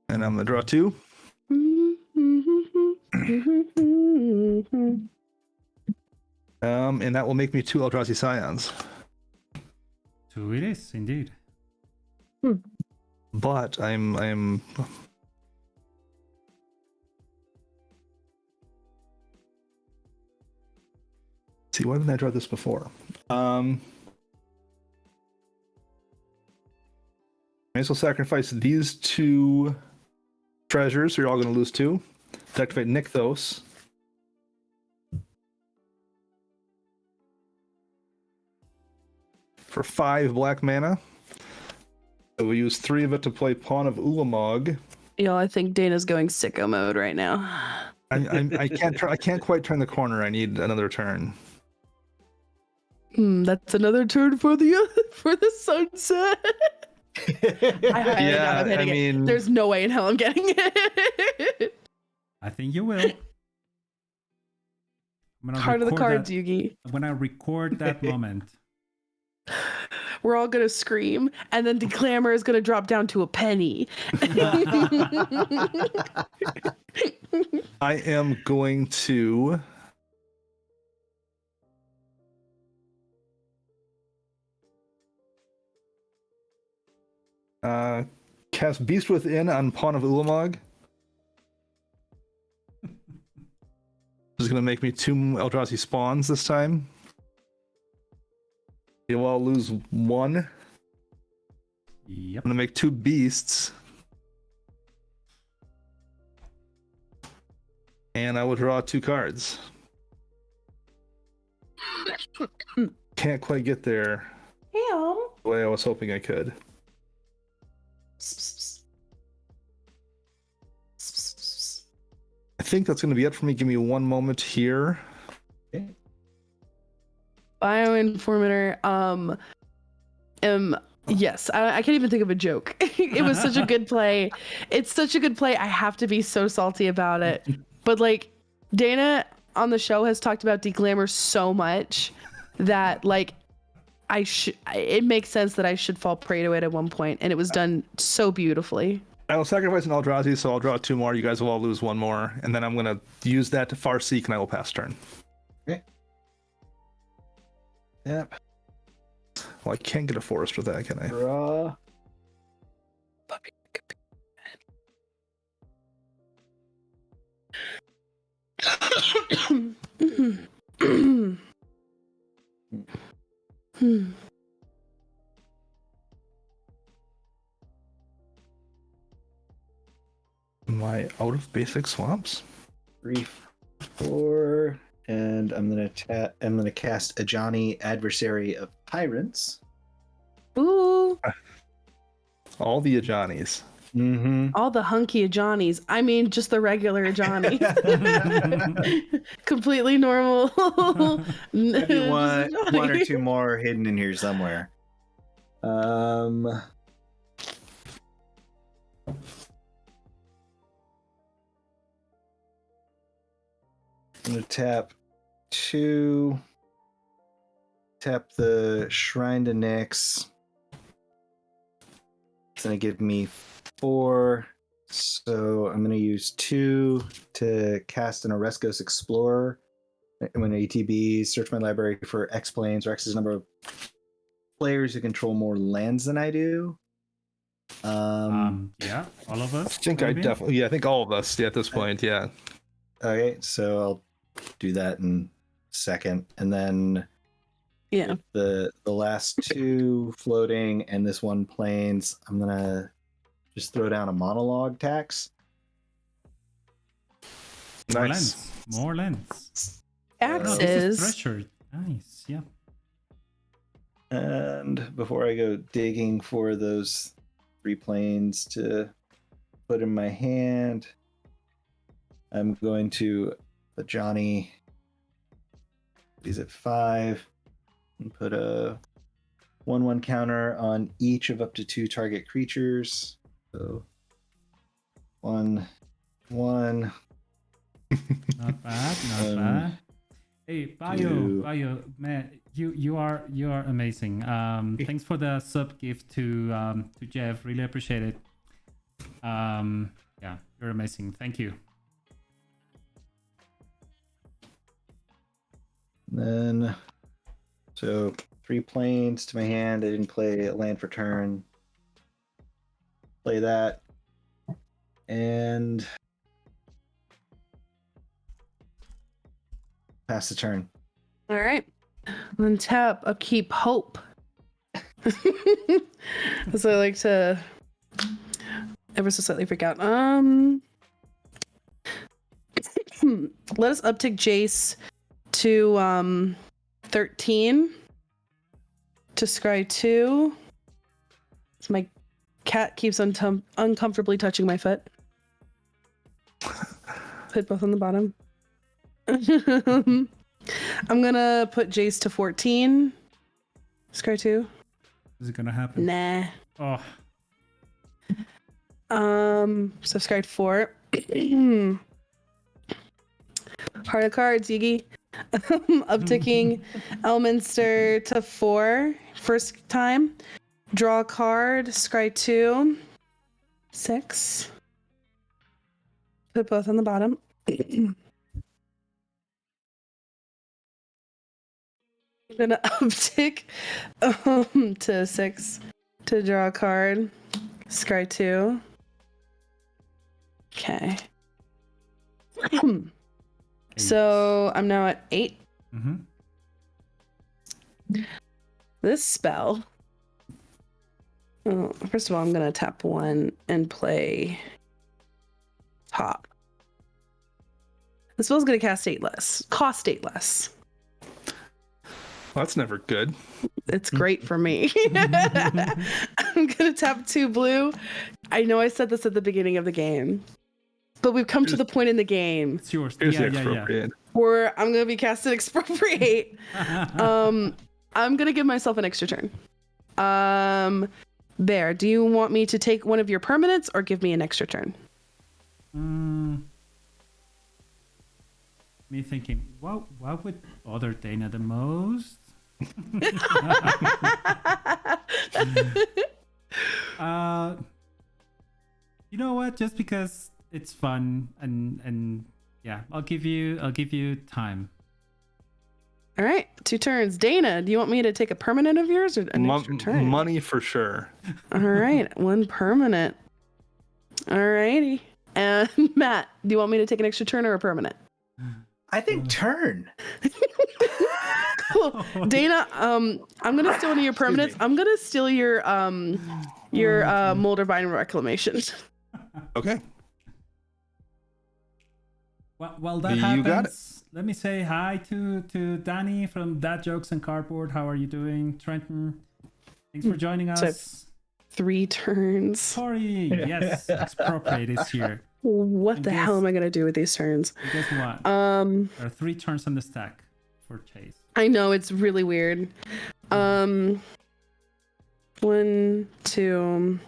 And I'm going to draw 2. And that will make me 2 Eldrazi Scions. 2 it is, indeed. But I'm see, why didn't I draw this before? I may as well sacrifice these 2 treasures, so you're all going to lose 2. To activate Nykthos. For 5 black mana. So we use 3 of it to play Pawn of Ulamog. Yo, I think Dana's going sicko mode right now. I can't quite turn the corner. I need another turn. That's another turn for the sunset. I highly doubt I'm hitting it. There's no way in hell I'm getting it. I think you will. Card of the cards, Yugi. When I record that moment. We're all gonna scream, and then the clamor is gonna drop down to a penny. I am going to cast Beast Within on Pawn of Ulamog. This is going to make me 2 Eldrazi spawns this time. You'll all lose 1. Yep. I'm going to make 2 beasts. And I will draw 2 cards. Can't quite get there the way I was hoping I could. I think that's going to be it for me. Give me 1 moment here. Okay. Bioinformator. Yes, I can't even think of a joke. It was such a good play. It's such a good play. I have to be so salty about it. But like, Dana on the show has talked about Declamor so much that like it makes sense that I should fall prey to it at one point, and it was done so beautifully. I will sacrifice an Eldrazi, so I'll draw 2 more. You guys will all lose 1 more, and then I'm going to use that to Farseek, and I will pass turn. Okay. Yep. Well, I can't get a forest with that, can I? Draw. Am I out of basic swamps? 3, 4, and I'm gonna cast Ajani, Adversary of Tyrants. Ooh, All the Ajanis. Mm-hmm. all the hunky Johnnies. I mean, just the regular Johnnies. Completely normal. Maybe one or 2 more hidden in here somewhere. I'm gonna tap 2. Tap the Shrine to Nyx. It's gonna give me 4. So I'm gonna use 2 to cast an Oreskos Explorer. When ATB, search my library for X planes or X's number of players who control more lands than I do. Yeah, all of I us. think maybe? I think all of us at this point, yeah. Okay, so I'll do that in a second, and then Yeah. the last 2 floating and this 1 planes, I'm gonna just throw down a monologue tax. More Nice. lens. More lens. No, this is Axes. treasure. Nice. Yeah. And before I go digging for those 3 planes to put in my hand, I'm going to put Johnny. He's at 5. And put a 1/1 counter on each of up to 2 target creatures. So 1, 1. Not bad. Not bad. Hey, Bio, man, you are amazing. Thanks for the sub gift to Jeff. Really appreciate it. Yeah, you're amazing. Thank you. Then, so 3 planes to my hand. I didn't play a land for turn. Play that. And pass the turn. All right. Then tap Upkeep Hope. So I like to ever so slightly freak out. Let us uptick Jace to 13 to scry 2. So my cat keeps uncomfortably touching my foot. Put both on the bottom. I'm gonna put Jace to 14. Scry 2. Is it gonna happen? Nah. Oh, So scry 4. Heart of cards, Yigi. Upticking Elminster to 4. First time. Draw a card. Scry 2. 6. Put both on the bottom. I'm gonna uptick to 6 to draw a card. Scry 2. Okay. So I'm now at 8. Mm-hmm. This spell. Oh, first of all, I'm gonna tap 1 and play top. The spell's gonna cost 8 less. Well, that's never good. It's great for me. I'm gonna tap 2 blue. I know I said this at the beginning of the game, but we've come to the point in the game It's yours. Here's Yeah, the yeah, yeah. expropriate. where I'm gonna be casting Expropriate. I'm gonna give myself an extra turn. Bear, do you want me to take one of your permanents or give me an extra turn? Me thinking, what would bother Dana the most? You know what? Just because it's fun and yeah, I'll give you time. All right, 2 turns. Dana, do you want me to take a permanent of yours or an extra turn? Money for sure. All right, 1 permanent. All righty. And Matt, do you want me to take an extra turn or a permanent? I think turn. Cool. Dana, I'm gonna steal one of your permanents. I'm gonna steal your Moldervine Reclamation. Okay. Well, while that You happens, got it. let me say hi to Danny from Dad Jokes and Cardboard. How are you doing, Trenton? Thanks for joining So- us. 3 turns. Sorry, yes, Expropriate is here. What the guess- hell am I gonna do with these turns? And guess what? There are 3 turns on the stack for Chase. I know it's really weird. 1, 2,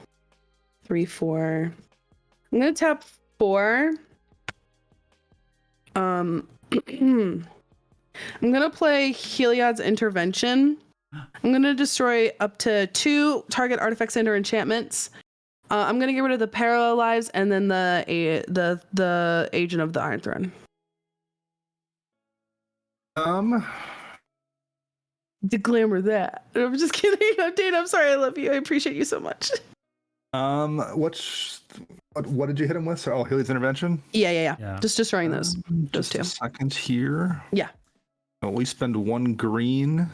3, 4. I'm gonna tap 4. I'm gonna play Heliod's Intervention. I'm gonna destroy up to 2 target artifacts and/or enchantments. I'm gonna get rid of the Parallel Lives and then the Agent of the Iron Throne. To glamour that. I'm just kidding. Dana, I'm sorry. I love you. I appreciate you so much. What did you hit him with? Oh, Healy's Intervention? Yeah. Just destroying those Just two. a second here. Yeah. So we spend 1 green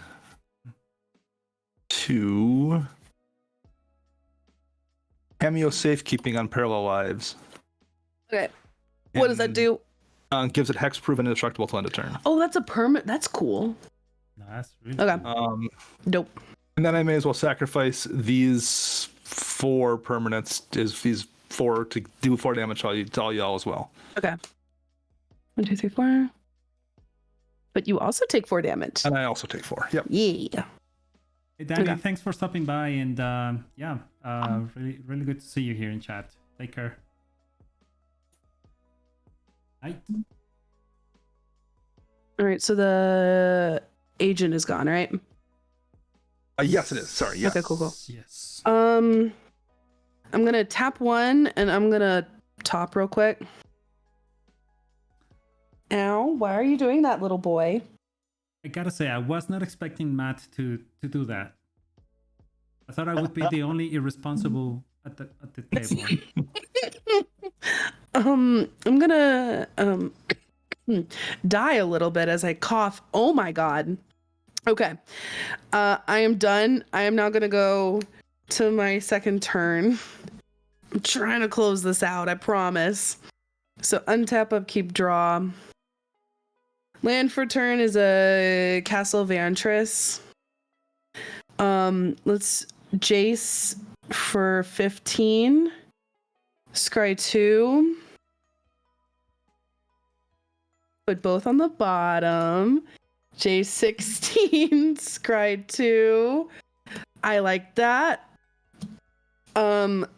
to Cameo Safekeeping on Parallel Lives. Okay. What does that do? Gives it hexproof and indestructible till end of turn. Oh, that's a permit. That's cool. No, that's really Okay. cool. Nope. And then I may as well sacrifice these 4 permanents, these 4 to do 4 damage to all y'all as well. Okay. 1, 2, 3, 4. But you also take 4 damage. And I also take 4. Yep. Yeah. Hey, Danny, Okay. thanks for stopping by, and really, really good to see you here in chat. Take care. Right. All right. So the agent is gone, right? Yes, it is. Sorry. Yes. Okay. Cool. Yes. I'm gonna tap 1 and I'm gonna top real quick. Ow! Why are you doing that, little boy? I gotta say, I was not expecting Matt to do that. I thought I would be the only irresponsible at the table. I'm gonna die a little bit as I cough. Oh my god. Okay. I am done. I am now gonna go to my second turn. I'm trying to close this out, I promise. So untap, upkeep, draw. Land for turn is a Castle Vantris. Let's Jace for 15. Scry 2. Put both on the bottom. Jace 16. Scry 2. I like that. But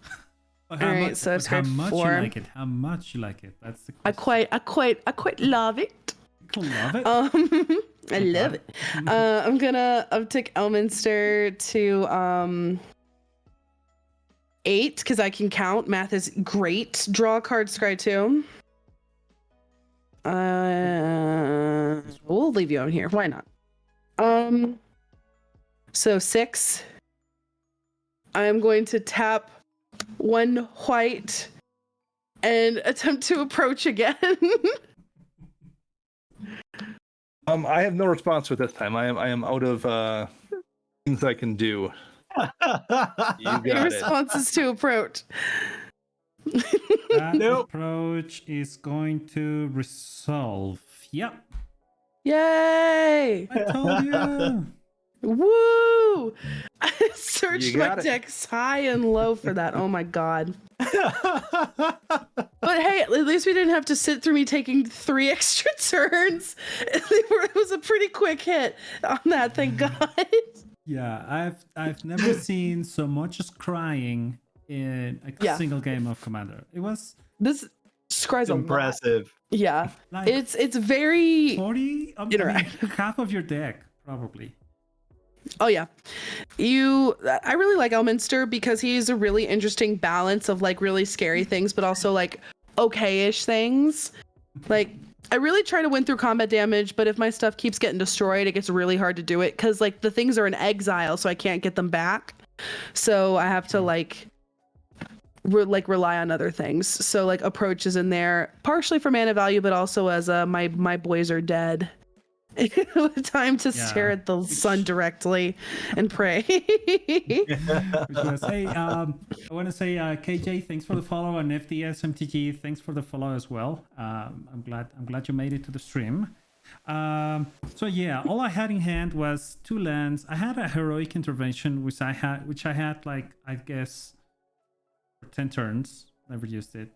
how Alright, much, so but it's how grade much 4. you like it? How much you like it? That's the I question. quite love it. I love it. I love it. I'm gonna uptick Elminster to 8 because I can count. Math is great. Draw a card, scry 2. We'll leave you on here. Why not? So 6. I'm going to tap 1 white and attempt to approach again. I have no response with this time. I am out of things I can do. You Your got it. response is to approach. That Nope. approach is going to resolve. Yep, Yay! I told you. Woo! I searched You my got it. decks high and low for that. Oh my god. But hey, at least we didn't have to sit through me taking 3 extra turns. It was a pretty quick hit on that, thank God. Yeah, I've never seen so much crying in a Yeah. single game of Commander. It was This scries a lot. Impressive. Yeah. like It's very 40. I mean, interactive. half of your deck probably. Oh yeah. I really like Elminster because he's a really interesting balance of like really scary things but also like okay-ish things. Like I really try to win through combat damage, but if my stuff keeps getting destroyed, it gets really hard to do it cuz like the things are in exile so I can't get them back. So I have to rely on other things. So like approach is in there partially for mana value but also as my boys are dead. Time to stare Yeah. at the sun directly and pray. Because, hey, I want to say, KJ, thanks for the follow, and FDS MTG, thanks for the follow as well. I'm glad you made it to the stream. So yeah, all I had in hand was 2 lands. I had a heroic intervention, which I had like I guess for 10 turns. Never used it,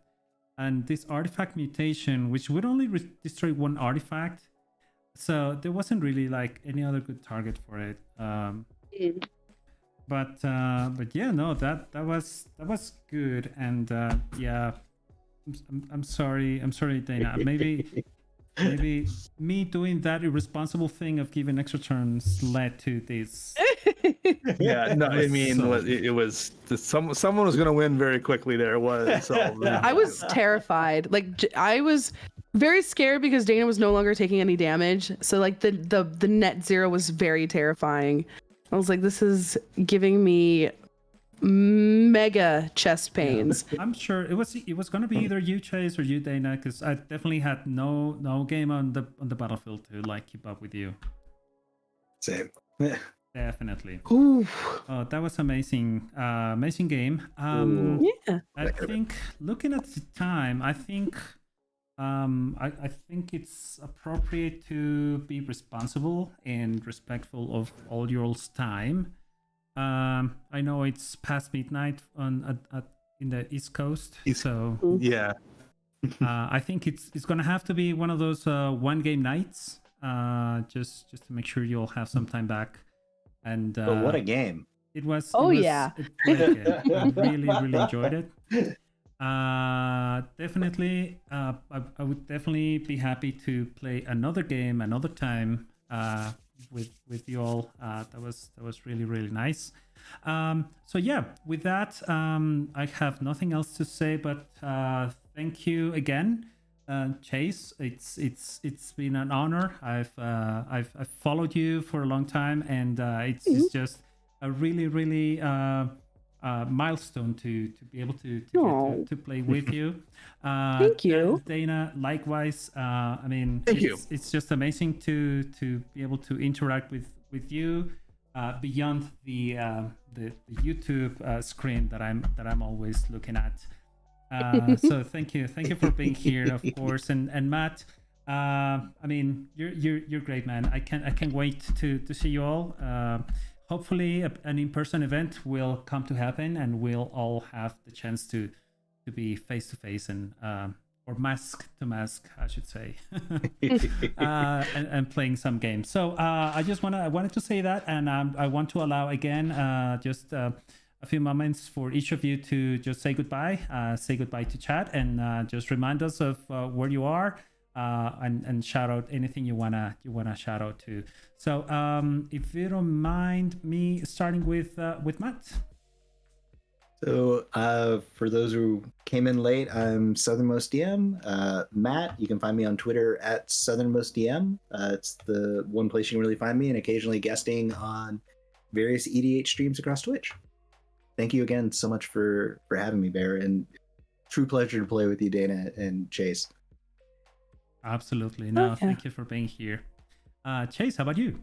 and this artifact mutation, which would only destroy 1 artifact. So there wasn't really like any other good target for it. But yeah, no, that was good, and yeah, I'm sorry, Dana. Maybe maybe me doing that irresponsible thing of giving extra turns led to this. Yeah, no, I was mean, so- it was someone was going to win very quickly. There was. So, I was terrified. Like I was very scared because Dana was no longer taking any damage. So like the net zero was very terrifying. I was like, this is giving me mega chest pains. I'm sure it was gonna be either you, Chase, or you, Dana, because I definitely had no game on the battlefield to like keep up with you. Same. Definitely. Ooh. Oh, that was amazing. Amazing game. Yeah. I think looking at the time, I think I think it's appropriate to be responsible and respectful of all y'all's time. I know it's past midnight in the East Coast, so yeah. I think it's gonna have to be one of those one game nights, just to make sure you'll have some time back. And But what a game! it was. Oh, it was yeah. a great game. I really enjoyed it. Definitely, I would definitely be happy to play another game another time with you all. That was really nice. So yeah, with that, I have nothing else to say, but thank you again, Chase. It's been an honor. I've followed you for a long time, and it's just a really milestone to be able to get to play with you. Thank you. Dana. Likewise. I mean, Thank you. it's just amazing to be able to interact with you beyond the YouTube screen that I'm always looking at. So thank you for being here, of course, and Matt. I mean, you're great, man. I can't wait to see you all. Hopefully, an in-person event will come to happen, and we'll all have the chance to be face to face and or mask to mask, I should say, and playing some games. So I wanted to say that, and I want to allow again just a few moments for each of you to just say goodbye to chat, and just remind us of where you are, and shout out anything you wanna shout out to. So if you don't mind me starting with Matt. So for those who came in late, I'm Southernmost DM. Matt, you can find me on Twitter at Southernmost DM. It's the one place you can really find me, and occasionally guesting on various EDH streams across Twitch. Thank you again so much for having me, Bear, and true pleasure to play with you, Dana and Chase. Absolutely. No, yeah. Thank you for being here. Chase, how about you?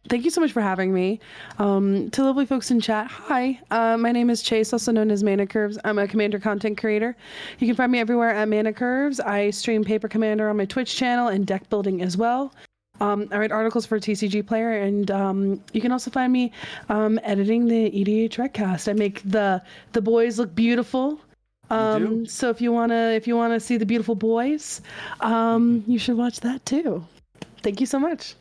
Thank you so much for having me. To lovely folks in chat, hi. My name is Chase, also known as Mana Curves. I'm a Commander content creator. You can find me everywhere at Mana Curves. I stream Paper Commander on my Twitch channel and deck building as well. I write articles for TCG Player, and you can also find me editing the EDH Redcast. I make the boys look beautiful. So if you wanna see the beautiful boys, you should watch that too. Thank you so much.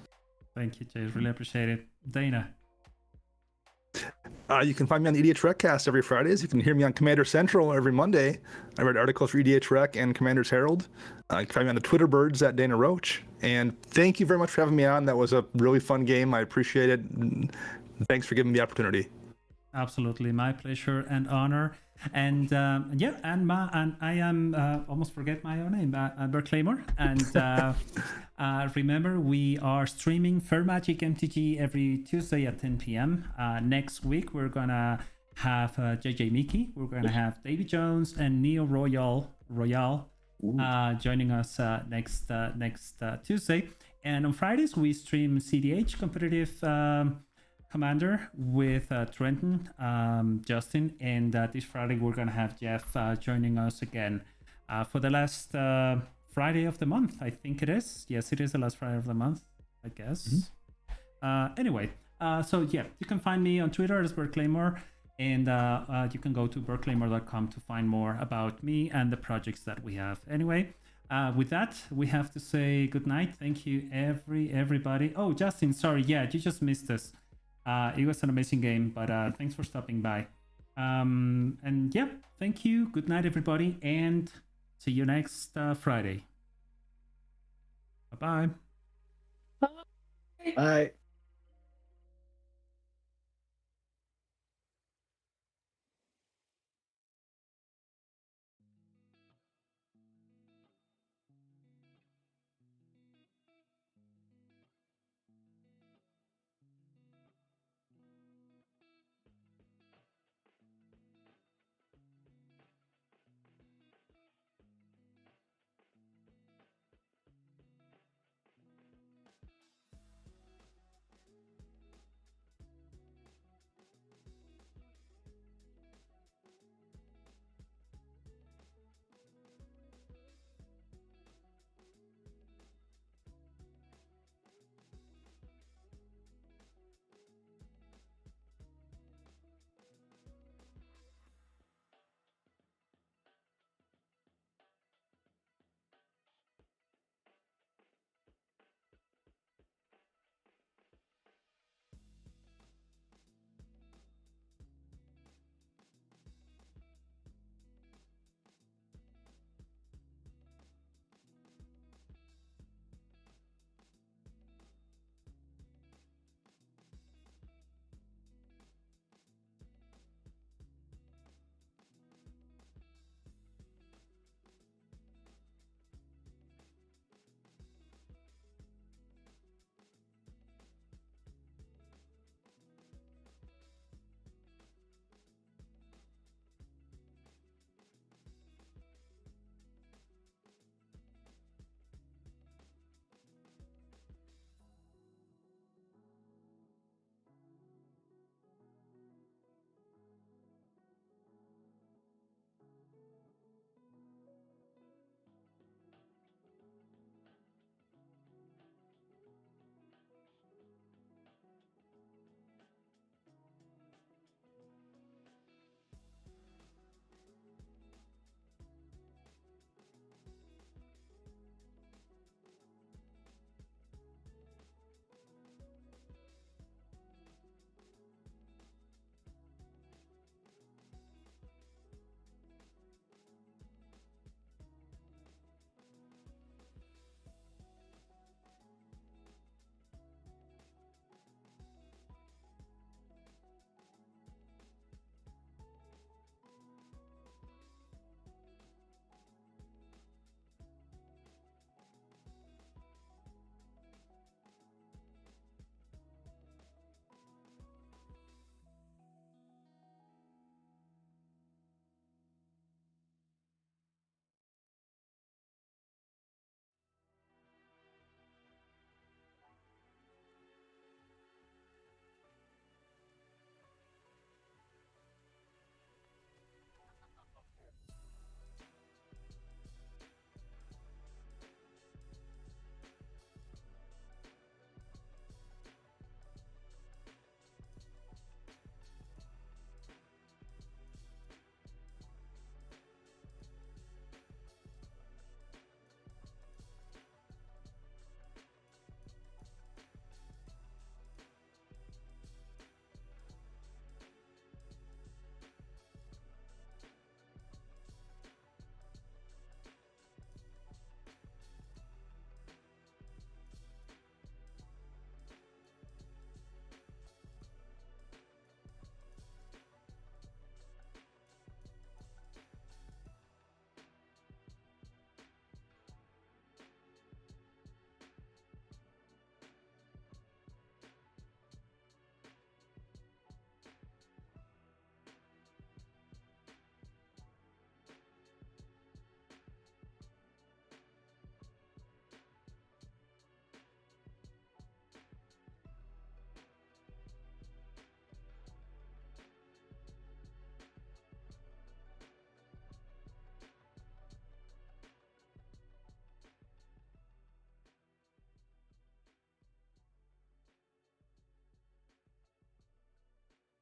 Thank you, Chase. Really appreciate it. Dana. You can find me on the EDH Recast every Fridays. You can hear me on Commander Central every Monday. I write articles for EDH Rec and Commander's Herald. You can find me on the Twitter birds at Dana Roach. And thank you very much for having me on. That was a really fun game. I appreciate it. Thanks for giving me the opportunity. Absolutely, my pleasure and honor. And yeah, and I am almost forget my own name, Bert Claymore. And remember, we are streaming Fair Magic MTG every Tuesday at 10 p.m. Next week, we're gonna have JJ Mickey. We're gonna have Davy Jones and Neo Royale joining us next Tuesday. And on Fridays, we stream CDH competitive Commander with Trenton, Justin, and this Friday we're gonna have Jeff joining us again for the last Friday of the month. I think it is. Yes, it is the last Friday of the month, I guess. Anyway, so yeah, you can find me on Twitter as Bert Claymore, and you can go to bertclaymore.com to find more about me and the projects that we have. Anyway, with that, we have to say good night. Thank you, everybody. Oh, Justin, sorry, yeah, you just missed us. It was an amazing game, but thanks for stopping by. And yeah, thank you. Good night, everybody, and see you next Friday. Bye-bye. Bye.